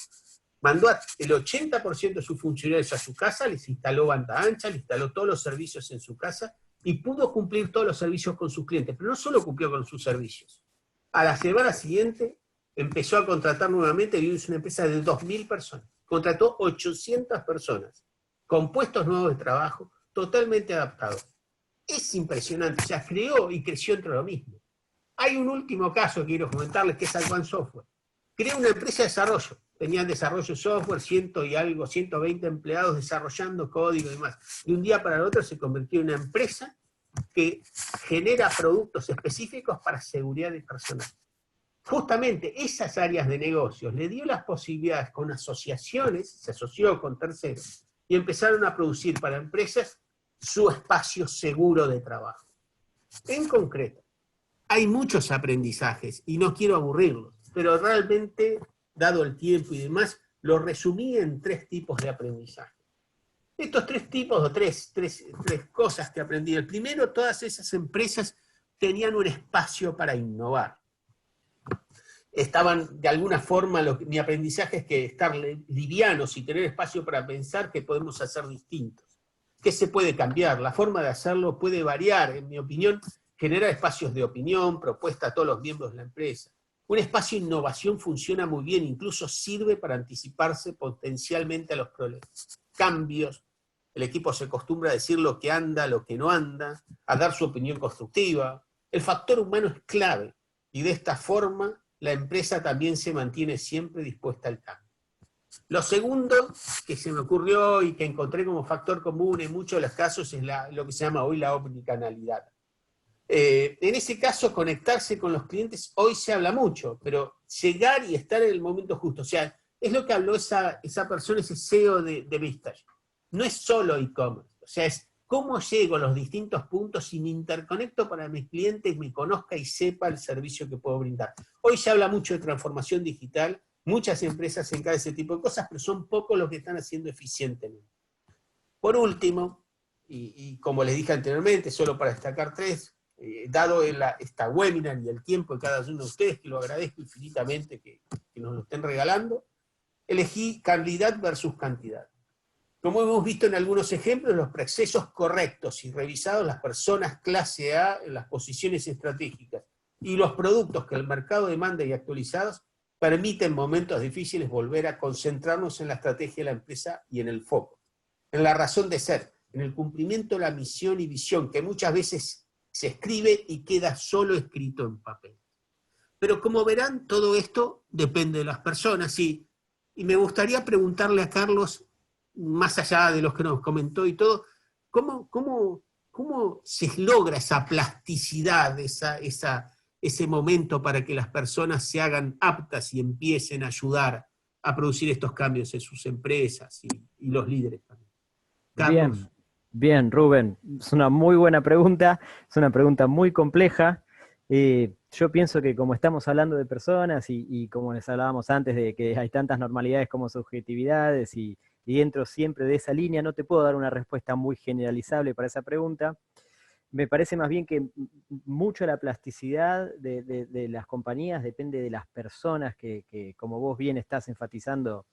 mandó el 80% de sus funcionarios a su casa, les instaló banda ancha, les instaló todos los servicios en su casa, y pudo cumplir todos los servicios con sus clientes, pero no solo cumplió con sus servicios. A la semana siguiente empezó a contratar nuevamente, y es una empresa de 2.000 personas. Contrató 800 personas, con puestos nuevos de trabajo, totalmente adaptados. Es impresionante, o sea, creó y creció entre lo mismo. Hay un último caso que quiero comentarles, que es Alban Software. Creó una empresa de desarrollo, tenían desarrollo de software, 120 empleados desarrollando código y demás. De un día para el otro se convirtió en una empresa que genera productos específicos para seguridad de personal. Justamente esas áreas de negocios le dio las posibilidades con asociaciones, se asoció con terceros, y empezaron a producir para empresas su espacio seguro de trabajo. En concreto, hay muchos aprendizajes, y no quiero aburrirlos, pero realmente, dado el tiempo y demás, lo resumí en 3 tipos de aprendizaje. Estos 3 tipos, o tres cosas que aprendí. El primero, todas esas empresas tenían un espacio para innovar. Estaban, de alguna forma, mi aprendizaje es que estar livianos y tener espacio para pensar que podemos hacer distintos. ¿Qué se puede cambiar? La forma de hacerlo puede variar, en mi opinión, generar espacios de opinión, propuesta a todos los miembros de la empresa. Un espacio de innovación funciona muy bien, incluso sirve para anticiparse potencialmente a los problemas. Cambios, el equipo se acostumbra a decir lo que anda, lo que no anda, a dar su opinión constructiva. El factor humano es clave, y de esta forma la empresa también se mantiene siempre dispuesta al cambio. Lo segundo que se me ocurrió y que encontré como factor común en muchos de los casos es lo que se llama hoy la omnicanalidad. En ese caso, conectarse con los clientes, hoy se habla mucho, pero llegar y estar en el momento justo. O sea, es lo que habló esa persona, ese CEO de Vistage. No es solo e-commerce, o sea, es cómo llego a los distintos puntos y me interconecto para que mis clientes me conozca y sepa el servicio que puedo brindar. Hoy se habla mucho de transformación digital, muchas empresas se encargan de ese tipo de cosas, pero son pocos los que están haciendo eficientemente. Por último, y como les dije anteriormente, solo para destacar 3, dado esta webinar y el tiempo de cada uno de ustedes, que lo agradezco infinitamente que nos lo estén regalando, elegí calidad versus cantidad. Como hemos visto en algunos ejemplos, los procesos correctos y revisados, las personas clase A en las posiciones estratégicas y los productos que el mercado demanda y actualizados, permiten en momentos difíciles volver a concentrarnos en la estrategia de la empresa y en el foco, en la razón de ser, en el cumplimiento de la misión y visión, que muchas veces se escribe y queda solo escrito en papel. Pero como verán, todo esto depende de las personas, y me gustaría preguntarle a Carlos, más allá de los que nos comentó y todo, ¿cómo se logra esa plasticidad, ese momento para que las personas se hagan aptas y empiecen a ayudar a producir estos cambios en sus empresas y los líderes también? Carlos. Bien, Rubén, es una muy buena pregunta, es una pregunta muy compleja. Yo pienso que como estamos hablando de personas y como les hablábamos antes de que hay tantas normalidades como subjetividades y dentro siempre de esa línea, no te puedo dar una respuesta muy generalizable para esa pregunta. Me parece más bien que mucho la plasticidad de las compañías depende de las personas que como vos bien estás enfatizando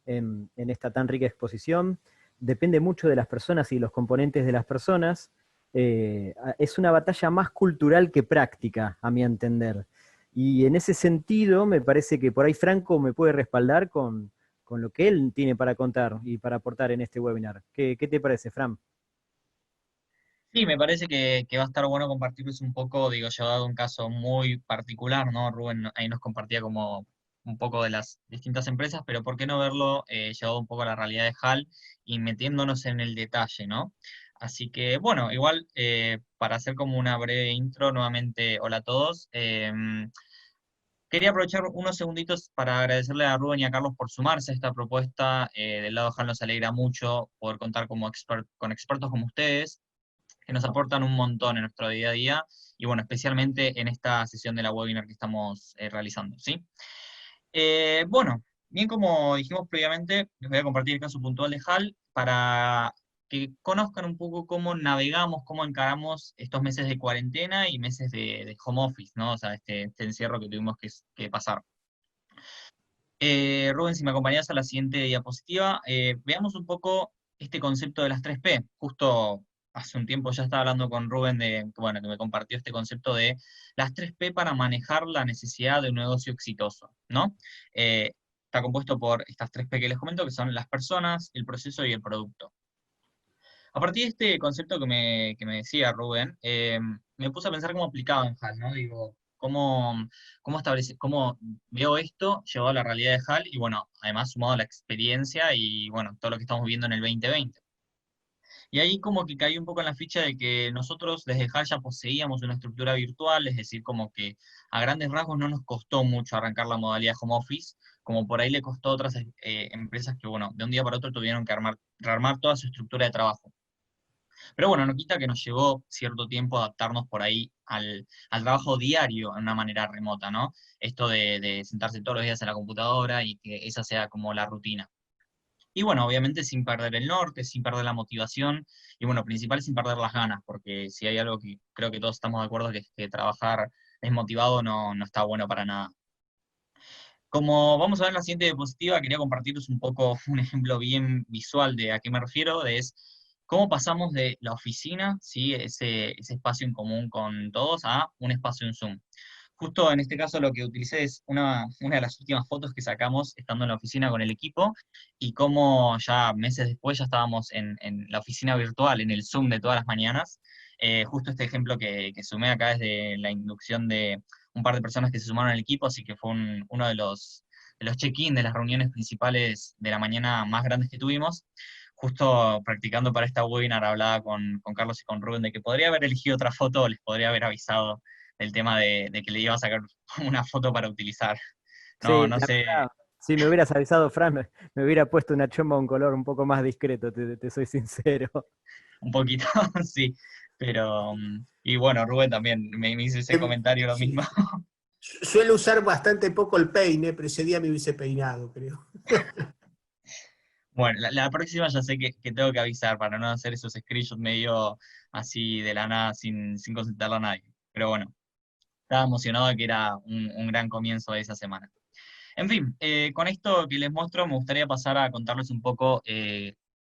en esta tan rica exposición, depende mucho de las personas y los componentes de las personas. es una batalla más cultural que práctica, a mi entender. Y en ese sentido, me parece que por ahí Franco me puede respaldar con lo que él tiene para contar y para aportar en este webinar. ¿Qué te parece, Fran? Sí, me parece que va a estar bueno compartirles un poco, digo, llevado a un caso muy particular, ¿no? Rubén ahí nos compartía como un poco de las distintas empresas, pero ¿por qué no verlo llevado un poco a la realidad de HAL y metiéndonos en el detalle, ¿no? Así que, bueno, igual, para hacer como una breve intro, nuevamente, hola a todos. Quería aprovechar unos segunditos para agradecerle a Rubén y a Carlos por sumarse a esta propuesta. Del lado de HAL nos alegra mucho poder contar como con expertos como ustedes que nos aportan un montón en nuestro día a día y bueno, especialmente en esta sesión de la webinar que estamos realizando, ¿sí? Bueno, bien como dijimos previamente, les voy a compartir el caso puntual de HAL para que conozcan un poco cómo navegamos, cómo encaramos estos meses de cuarentena y meses de home office, ¿no? O sea, este encierro que tuvimos que pasar. Rubén, si me acompañas a la siguiente diapositiva, veamos un poco este concepto de las 3P. Justo hace un tiempo ya estaba hablando con Rubén bueno, que me compartió este concepto de las 3P para manejar la necesidad de un negocio exitoso, ¿no? Está compuesto por estas 3P que les comento, que son las personas, el proceso y el producto. A partir de este concepto que me decía Rubén, me puse a pensar cómo aplicaba en HAL, ¿no? Digo, cómo veo esto llevado a la realidad de HAL y bueno, además sumado a la experiencia y bueno, todo lo que estamos viviendo en el 2020. Y ahí como que caí un poco en la ficha de que nosotros desde HAL ya poseíamos una estructura virtual, es decir, como que a grandes rasgos no nos costó mucho arrancar la modalidad home office, como por ahí le costó a otras empresas que, bueno, de un día para otro tuvieron que rearmar toda su estructura de trabajo. Pero bueno, no quita que nos llevó cierto tiempo adaptarnos por ahí al trabajo diario en una manera remota, ¿no? Esto de sentarse todos los días en la computadora y que esa sea como la rutina. Y bueno, obviamente sin perder el norte, sin perder la motivación y bueno, principal sin perder las ganas, porque si hay algo que creo que todos estamos de acuerdo que es que trabajar desmotivado no está bueno para nada. Como vamos a ver en la siguiente diapositiva, quería compartirles un poco un ejemplo bien visual de a qué me refiero, de es cómo pasamos de la oficina, ¿sí? ese espacio en común con todos, a un espacio en Zoom. Justo en este caso lo que utilicé es una de las últimas fotos que sacamos estando en la oficina con el equipo y cómo ya meses después ya estábamos en la oficina virtual, en el Zoom de todas las mañanas. Justo este ejemplo que sumé acá es de la inducción de un par de personas que se sumaron al equipo, así que fue uno de los check-in de las reuniones principales de la mañana más grandes que tuvimos. Justo practicando para esta webinar hablaba con Carlos y con Rubén de que podría haber elegido otra foto, les podría haber avisado del tema de que le iba a sacar una foto para utilizar. No, Sí, no la sé, verdad, si me hubieras avisado, Fran, me hubiera puesto una chomba un color un poco más discreto, te soy sincero. un poquito, sí. Pero, y bueno, Rubén también me hizo ese comentario lo mismo. Sí, suelo usar bastante poco el peine, pero ese día me hubiese peinado, creo. Bueno, la próxima ya sé que tengo que avisar para no hacer esos screenshots medio así de la nada sin consultarlo a nadie. Pero bueno, estaba emocionado de que era un gran comienzo de esa semana. En fin, con esto que les muestro, me gustaría pasar a contarles un poco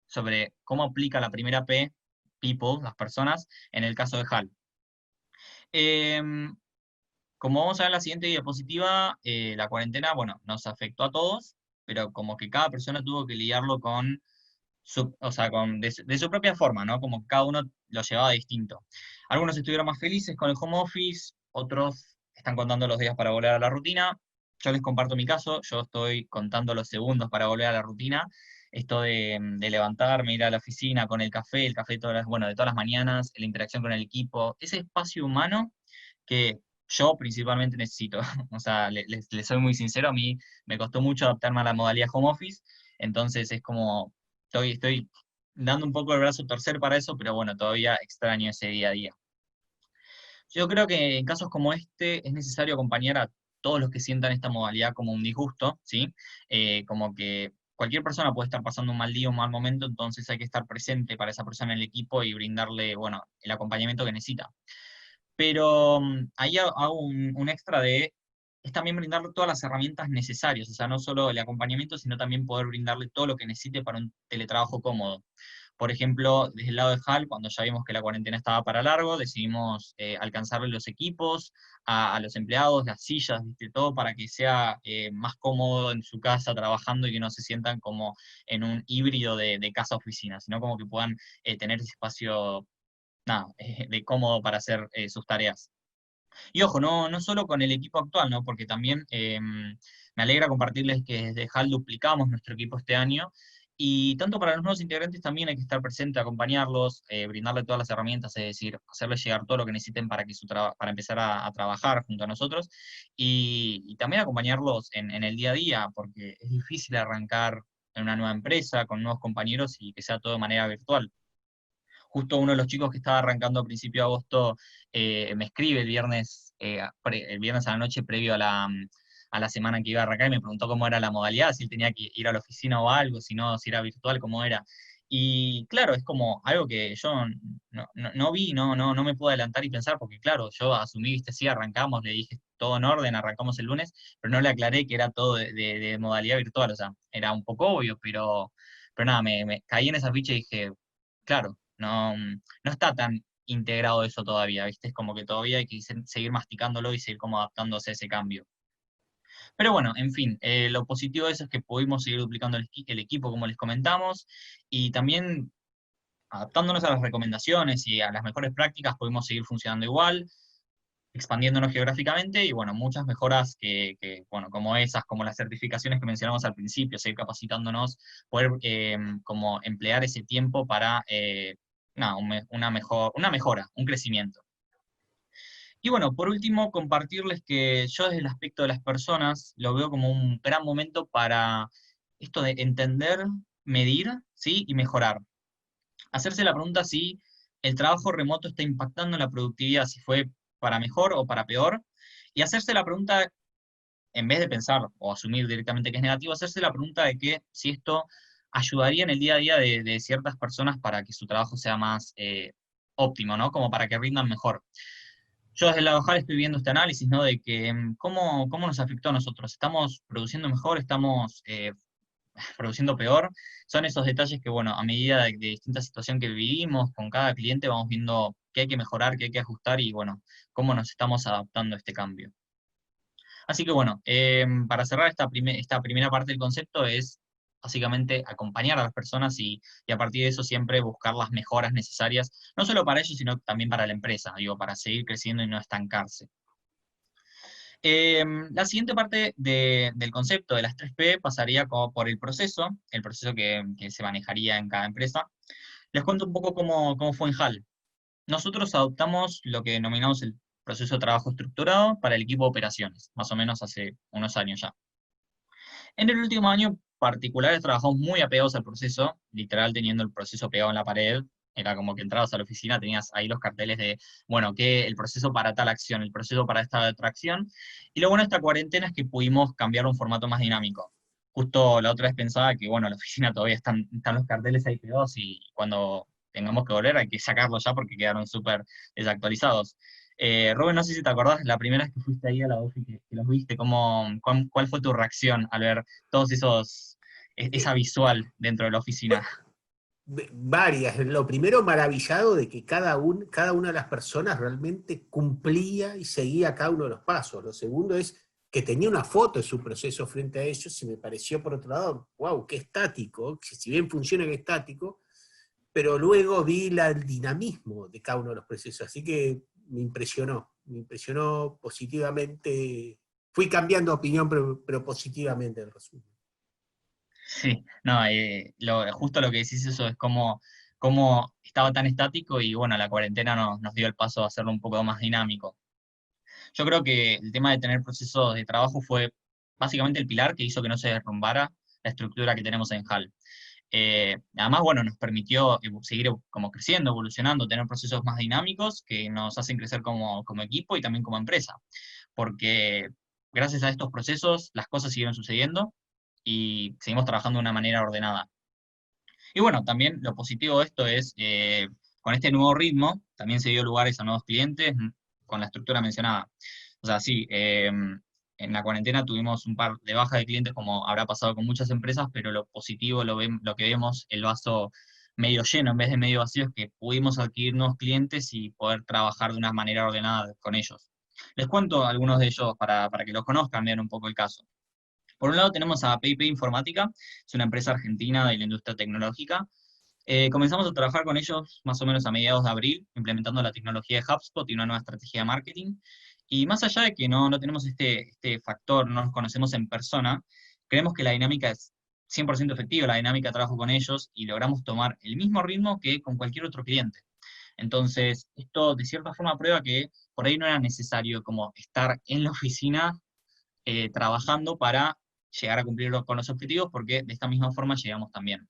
sobre cómo aplica la primera P, people, las personas, en el caso de HAL. Em, Como vamos a ver en la siguiente diapositiva, la cuarentena, bueno, nos afectó a todos, pero como que cada persona tuvo que lidiarlo con o sea, de su propia forma, ¿no? Como que cada uno lo llevaba distinto. Algunos estuvieron más felices con el home office, otros están contando los días para volver a la rutina. Yo les comparto mi caso, yo estoy contando los segundos para volver a la rutina. Esto de levantarme, ir a la oficina con el café bueno, de todas las mañanas, la interacción con el equipo, ese espacio humano que yo principalmente necesito. O sea, les soy muy sincero, a mí me costó mucho adaptarme a la modalidad home office, entonces es como, estoy dando un poco el brazo a torcer para eso, pero bueno, todavía extraño ese día a día. Yo creo que en casos como este es necesario acompañar a todos los que sientan esta modalidad como un disgusto, ¿sí? Como que cualquier persona puede estar pasando un mal día, un mal momento, entonces hay que estar presente para esa persona en el equipo y brindarle, bueno, el acompañamiento que necesita. Pero ahí hago un extra es también brindarle todas las herramientas necesarias, o sea, no solo el acompañamiento, sino también poder brindarle todo lo que necesite para un teletrabajo cómodo. Por ejemplo, desde el lado de HAL, cuando ya vimos que la cuarentena estaba para largo, decidimos alcanzarle los equipos a los empleados, las sillas, ¿viste? Todo para que sea más cómodo en su casa trabajando y que no se sientan como en un híbrido de casa-oficina, sino como que puedan tener ese espacio, nada, de cómodo para hacer sus tareas. Y ojo, no solo con el equipo actual, ¿no? Porque también me alegra compartirles que desde HAL duplicamos nuestro equipo este año, y tanto para los nuevos integrantes también hay que estar presente, acompañarlos, brindarle todas las herramientas, es decir, hacerles llegar todo lo que necesiten para, para empezar a trabajar junto a nosotros, y también acompañarlos en el día a día, porque es difícil arrancar en una nueva empresa, con nuevos compañeros, y que sea todo de manera virtual. Justo uno de los chicos que estaba arrancando a principio de agosto me escribe el viernes a la noche previo a la semana que iba a arrancar, y me preguntó cómo era la modalidad, si él tenía que ir a la oficina o algo, si no, si era virtual, cómo era. Y claro, es como algo que yo no vi, no me pude adelantar y pensar, porque claro, yo asumí, viste, sí, arrancamos, le dije todo en orden, arrancamos el lunes, pero no le aclaré que era todo de modalidad virtual, o sea, era un poco obvio, pero nada, me caí en esa ficha y dije, claro, no está tan integrado eso todavía, ¿viste? Es como que todavía hay que seguir masticándolo y seguir como adaptándose a ese cambio. Pero bueno, en fin, lo positivo de eso es que pudimos seguir duplicando el equipo, como les comentamos, y también adaptándonos a las recomendaciones y a las mejores prácticas, pudimos seguir funcionando igual, expandiéndonos geográficamente, y bueno, muchas mejoras bueno, como esas, como las certificaciones que mencionamos al principio, seguir capacitándonos, poder como emplear ese tiempo para nada, una mejora, un crecimiento. Y bueno, por último, compartirles que yo desde el aspecto de las personas lo veo como un gran momento para esto de entender, medir, ¿sí? Y mejorar. Hacerse la pregunta si el trabajo remoto está impactando en la productividad, si fue para mejor o para peor, y hacerse la pregunta, en vez de pensar o asumir directamente que es negativo, hacerse la pregunta de que si esto ayudaría en el día a día de ciertas personas para que su trabajo sea más óptimo, ¿no? Como para que rindan mejor. Yo desde la Ojal estoy viendo este análisis, ¿no? De que cómo nos afectó a nosotros. ¿Estamos produciendo mejor? ¿Estamos produciendo peor? Son esos detalles que, bueno, a medida de distinta situación que vivimos con cada cliente, vamos viendo qué hay que mejorar, qué hay que ajustar y, bueno, cómo nos estamos adaptando a este cambio. Así que, bueno, para cerrar esta primera parte del concepto es básicamente acompañar a las personas y a partir de eso siempre buscar las mejoras necesarias, no solo para ellos, sino también para la empresa, digo, para seguir creciendo y no estancarse. La siguiente parte del concepto de las 3P pasaría como por el proceso que se manejaría en cada empresa. Les cuento un poco cómo fue en HAL. Nosotros adoptamos lo que denominamos el proceso de trabajo estructurado para el equipo de operaciones, más o menos hace unos años ya. En el último año particular trabajamos muy apegados al proceso, literal teniendo el proceso pegado en la pared. Era como que entrabas a la oficina, tenías ahí los carteles de, bueno, que el proceso para tal acción, el proceso para esta otra acción. Y lo bueno de esta cuarentena es que pudimos cambiar a un formato más dinámico. Justo la otra vez pensaba que, bueno, en la oficina todavía están los carteles ahí pegados y cuando tengamos que volver hay que sacarlos ya porque quedaron súper desactualizados. Rubén, no sé si te acordás, la primera vez que fuiste ahí a la ofi, que los viste, ¿cuál fue tu reacción al ver todos esa visual dentro de la oficina? Varias. Lo primero, maravillado de que cada una de las personas realmente cumplía y seguía cada uno de los pasos. Lo segundo es que tenía una foto de su proceso frente a ellos y me pareció, por otro lado, wow, qué estático, que si bien funciona que estático, pero luego vi el dinamismo de cada uno de los procesos, así que me impresionó positivamente. Fui cambiando de opinión, pero positivamente en resumen. Sí, no, justo lo que decís eso es cómo estaba tan estático y bueno, la cuarentena nos dio el paso a hacerlo un poco más dinámico. Yo creo que el tema de tener procesos de trabajo fue básicamente el pilar que hizo que no se derrumbara la estructura que tenemos en HAL. Además, bueno, nos permitió seguir como creciendo, evolucionando, tener procesos más dinámicos que nos hacen crecer como equipo y también como empresa. Porque gracias a estos procesos las cosas siguieron sucediendo y seguimos trabajando de una manera ordenada. Y bueno, también lo positivo de esto es, con este nuevo ritmo, también se dio lugares a nuevos clientes con la estructura mencionada. O sea, sí, en la cuarentena tuvimos un par de bajas de clientes, como habrá pasado con muchas empresas, pero lo positivo, lo que vemos, el vaso medio lleno en vez de medio vacío, es que pudimos adquirir nuevos clientes y poder trabajar de una manera ordenada con ellos. Les cuento algunos de ellos para que los conozcan, vean un poco el caso. Por un lado tenemos a PayPay Informática, es una empresa argentina de la industria tecnológica. Comenzamos a trabajar con ellos más o menos a mediados de abril, implementando la tecnología de HubSpot y una nueva estrategia de marketing. Y más allá de que no tenemos este factor, no nos conocemos en persona, creemos que la dinámica es 100% efectiva, la dinámica de trabajo con ellos, y logramos tomar el mismo ritmo que con cualquier otro cliente. Entonces, esto de cierta forma prueba que por ahí no era necesario como estar en la oficina trabajando para llegar a cumplir con los objetivos, porque de esta misma forma llegamos también.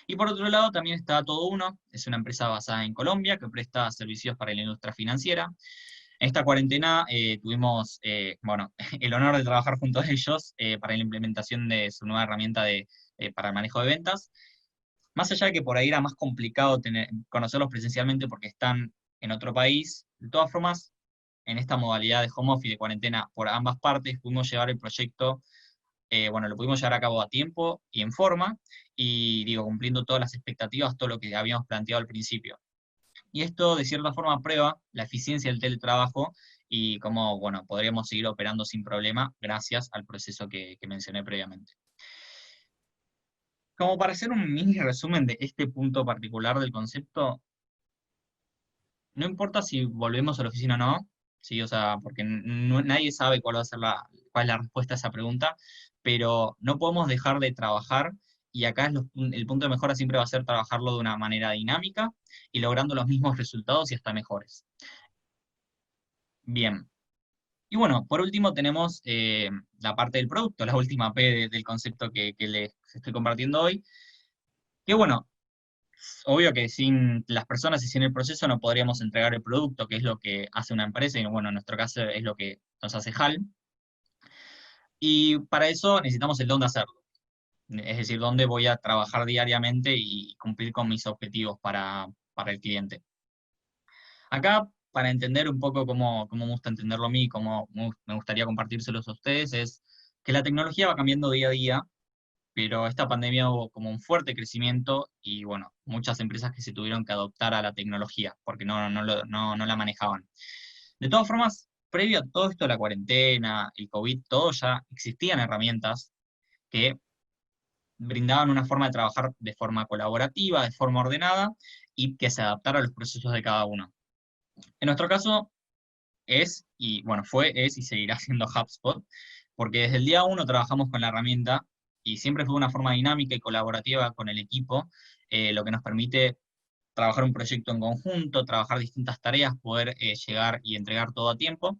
Y por otro lado también está Todo Uno, es una empresa basada en Colombia que presta servicios para la industria financiera. En esta cuarentena tuvimos bueno, el honor de trabajar junto a ellos para la implementación de su nueva herramienta para el manejo de ventas. Más allá de que por ahí era más complicado conocerlos presencialmente porque están en otro país, de todas formas, en esta modalidad de home office y de cuarentena por ambas partes, pudimos llevar el proyecto, bueno, lo pudimos llevar a cabo a tiempo y en forma, y digo, cumpliendo todas las expectativas, todo lo que habíamos planteado al principio. Y esto, de cierta forma, prueba la eficiencia del teletrabajo y cómo, bueno, podríamos seguir operando sin problema gracias al proceso que mencioné previamente. Como para hacer un mini resumen de este punto particular del concepto, no importa si volvemos a la oficina o no, ¿sí? O sea, porque nadie sabe cuál va a ser cuál es la respuesta a esa pregunta, pero no podemos dejar de trabajar, y acá el punto de mejora siempre va a ser trabajarlo de una manera dinámica y logrando los mismos resultados y hasta mejores. Bien. Y bueno, por último tenemos la parte del producto, la última P del concepto que les estoy compartiendo hoy, que bueno, obvio que sin las personas y sin el proceso no podríamos entregar el producto, que es lo que hace una empresa, y bueno, en nuestro caso es lo que nos hace HAL. Y para eso necesitamos el don de hacerlo. Es decir, dónde voy a trabajar diariamente y cumplir con mis objetivos para el cliente. Acá, para entender un poco cómo me gusta entenderlo a mí, cómo me gustaría compartírselos a ustedes, es que la tecnología va cambiando día a día, pero esta pandemia hubo como un fuerte crecimiento y bueno, muchas empresas que se tuvieron que adoptar a la tecnología porque no la manejaban. De todas formas, previo a todo esto de la cuarentena, el COVID, todo ya existían herramientas que brindaban una forma de trabajar de forma colaborativa, de forma ordenada y que se adaptara a los procesos de cada uno. En nuestro caso es y seguirá siendo HubSpot, porque desde el día uno trabajamos con la herramienta y siempre fue una forma dinámica y colaborativa con el equipo, lo que nos permite trabajar un proyecto en conjunto, trabajar distintas tareas, poder llegar y entregar todo a tiempo.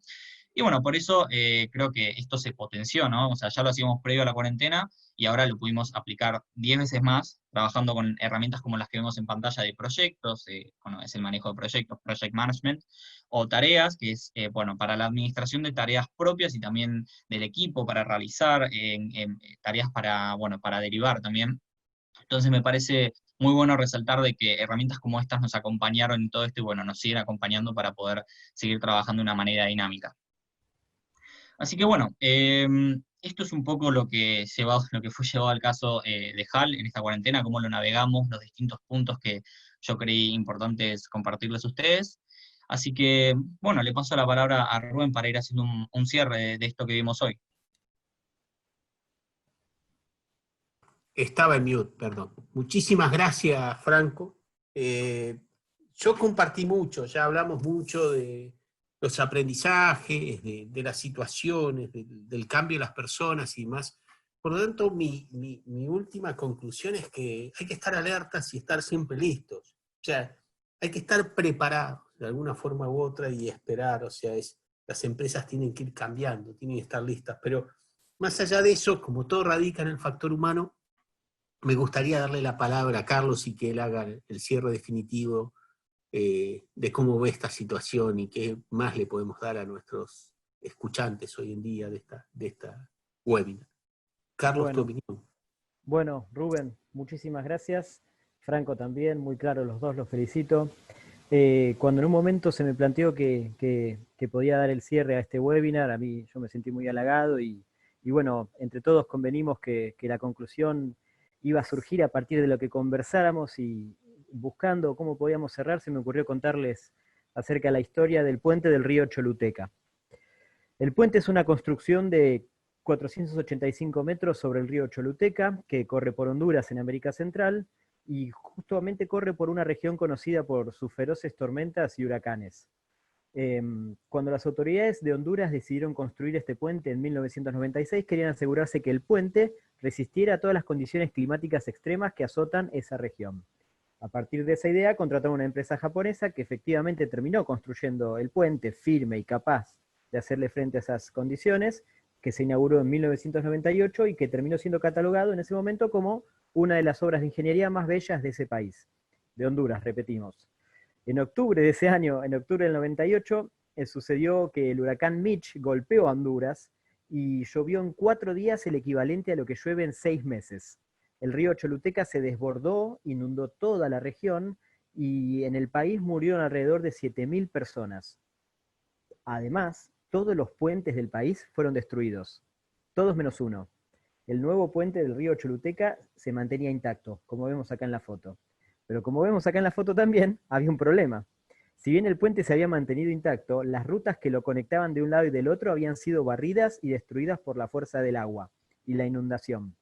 Y bueno, por eso creo que esto se potenció, ¿no? O sea, ya lo hacíamos previo a la cuarentena y ahora lo pudimos aplicar 10 veces más, trabajando con herramientas como las que vemos en pantalla de proyectos, bueno, es el manejo de proyectos, project management, o tareas, que es, bueno, para la administración de tareas propias y también del equipo para realizar, tareas para, bueno, para derivar también. Entonces me parece muy bueno resaltar de que herramientas como estas nos acompañaron en todo esto y bueno, nos siguen acompañando para poder seguir trabajando de una manera dinámica. Así que bueno, esto es un poco lo que fue llevado al caso de HAL en esta cuarentena, cómo lo navegamos, los distintos puntos que yo creí importantes compartirles a ustedes. Así que, bueno, le paso la palabra a Rubén para ir haciendo un cierre de esto que vimos hoy. Estaba en mute, perdón. Muchísimas gracias, Franco. Yo compartí mucho, ya hablamos mucho de los aprendizajes, de las situaciones, del cambio de las personas y más. Por lo tanto, mi última conclusión es que hay que estar alertas y estar siempre listos. O sea, hay que estar preparados de alguna forma u otra y esperar. O sea, las empresas tienen que ir cambiando, tienen que estar listas. Pero más allá de eso, como todo radica en el factor humano, me gustaría darle la palabra a Carlos y que él haga el cierre definitivo de cómo ve esta situación y qué más le podemos dar a nuestros escuchantes hoy en día de esta webinar. Carlos, tu opinión. Bueno, Rubén, muchísimas gracias. Franco también, muy claro los dos, los felicito. Cuando en un momento se me planteó que podía dar el cierre a este webinar, a mí yo me sentí muy halagado y bueno, entre todos convenimos que la conclusión iba a surgir a partir de lo que conversáramos, y buscando cómo podíamos cerrar, se me ocurrió contarles acerca de la historia del puente del río Choluteca. El puente es una construcción de 485 metros sobre el río Choluteca, que corre por Honduras en América Central, y justamente corre por una región conocida por sus feroces tormentas y huracanes. Cuando las autoridades de Honduras decidieron construir este puente en 1996, querían asegurarse que el puente resistiera a todas las condiciones climáticas extremas que azotan esa región. A partir de esa idea, contrataron una empresa japonesa que efectivamente terminó construyendo el puente firme y capaz de hacerle frente a esas condiciones, que se inauguró en 1998 y que terminó siendo catalogado en ese momento como una de las obras de ingeniería más bellas de ese país, de Honduras, repetimos. En octubre de ese año, en octubre del 98, sucedió que el huracán Mitch golpeó a Honduras y llovió en 4 días el equivalente a lo que llueve en 6 meses. El río Choluteca se desbordó, inundó toda la región y en el país murieron alrededor de 7.000 personas. Además, todos los puentes del país fueron destruidos, todos menos uno. El nuevo puente del río Choluteca se mantenía intacto, como vemos acá en la foto. Pero como vemos acá en la foto también, había un problema. Si bien el puente se había mantenido intacto, las rutas que lo conectaban de un lado y del otro habían sido barridas y destruidas por la fuerza del agua y la inundación.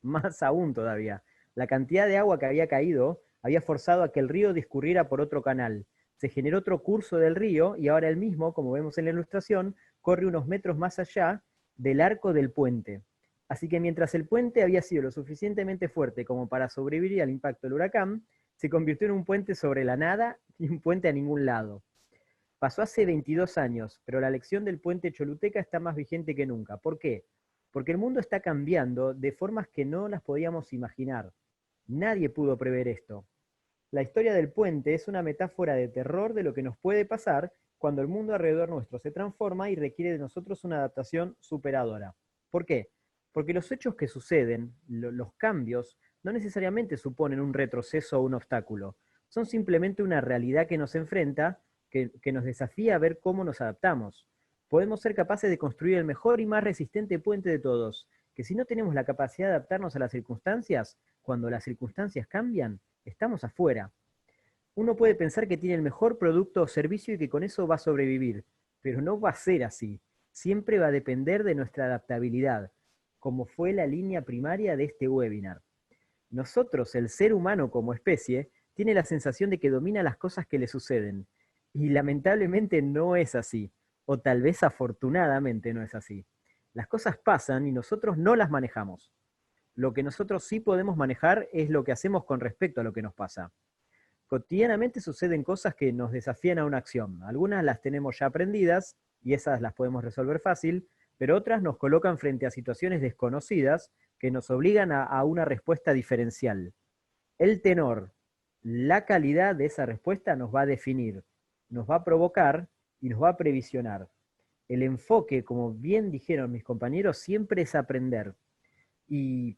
Más aún todavía, la cantidad de agua que había caído había forzado a que el río discurriera por otro canal. Se generó otro curso del río y ahora el mismo, como vemos en la ilustración, corre unos metros más allá del arco del puente. Así que mientras el puente había sido lo suficientemente fuerte como para sobrevivir al impacto del huracán, se convirtió en un puente sobre la nada y un puente a ningún lado. Pasó hace 22 años, pero la lección del puente Choluteca está más vigente que nunca. ¿Por qué? Porque el mundo está cambiando de formas que no las podíamos imaginar. Nadie pudo prever esto. La historia del puente es una metáfora de terror de lo que nos puede pasar cuando el mundo alrededor nuestro se transforma y requiere de nosotros una adaptación superadora. ¿Por qué? Porque los hechos que suceden, los cambios, no necesariamente suponen un retroceso o un obstáculo. Son simplemente una realidad que nos enfrenta, que nos desafía a ver cómo nos adaptamos. Podemos ser capaces de construir el mejor y más resistente puente de todos, que si no tenemos la capacidad de adaptarnos a las circunstancias, cuando las circunstancias cambian, estamos afuera. Uno puede pensar que tiene el mejor producto o servicio y que con eso va a sobrevivir, pero no va a ser así. Siempre va a depender de nuestra adaptabilidad, como fue la línea primaria de este webinar. Nosotros, el ser humano como especie, tiene la sensación de que domina las cosas que le suceden, y lamentablemente no es así, o tal vez afortunadamente no es así. Las cosas pasan y nosotros no las manejamos. Lo que nosotros sí podemos manejar es lo que hacemos con respecto a lo que nos pasa. Cotidianamente suceden cosas que nos desafían a una acción. Algunas las tenemos ya aprendidas, y esas las podemos resolver fácil, pero otras nos colocan frente a situaciones desconocidas que nos obligan a una respuesta diferencial. El tenor, la calidad de esa respuesta nos va a definir, nos va a provocar y nos va a previsionar. El enfoque, como bien dijeron mis compañeros, siempre es aprender. Y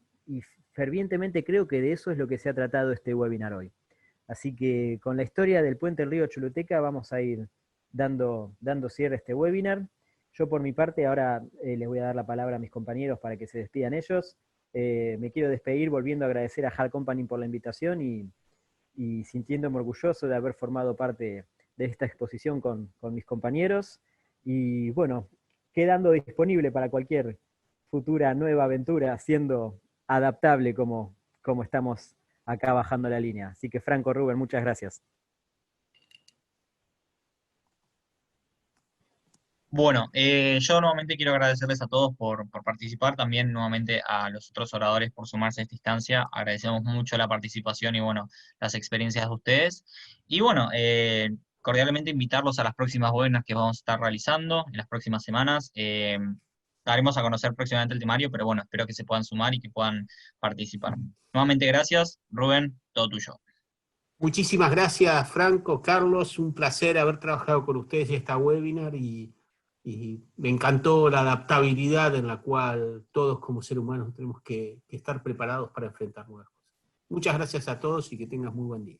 fervientemente creo que de eso es lo que se ha tratado este webinar hoy. Así que con la historia del puente del río Choluteca vamos a ir dando cierre a este webinar. Yo por mi parte ahora les voy a dar la palabra a mis compañeros para que se despidan ellos. Me quiero despedir volviendo a agradecer a HAL Company por la invitación y sintiéndome orgulloso de haber formado parte de esta exposición con mis compañeros. Y bueno, quedando disponible para cualquier futura nueva aventura, siendo adaptable como estamos acá bajando la línea. Así que Franco, Rubén, muchas gracias. Bueno, yo nuevamente quiero agradecerles a todos por participar, también nuevamente a los otros oradores por sumarse a esta instancia. Agradecemos mucho la participación y bueno, las experiencias de ustedes. Y bueno, cordialmente invitarlos a las próximas webinars que vamos a estar realizando en las próximas semanas. Daremos a conocer próximamente el temario, pero bueno, espero que se puedan sumar y que puedan participar. Nuevamente gracias, Rubén, todo tuyo. Muchísimas gracias, Franco, Carlos, un placer haber trabajado con ustedes en esta webinar y me encantó la adaptabilidad en la cual todos como seres humanos tenemos que estar preparados para enfrentar nuevas cosas. Muchas gracias a todos y que tengas muy buen día.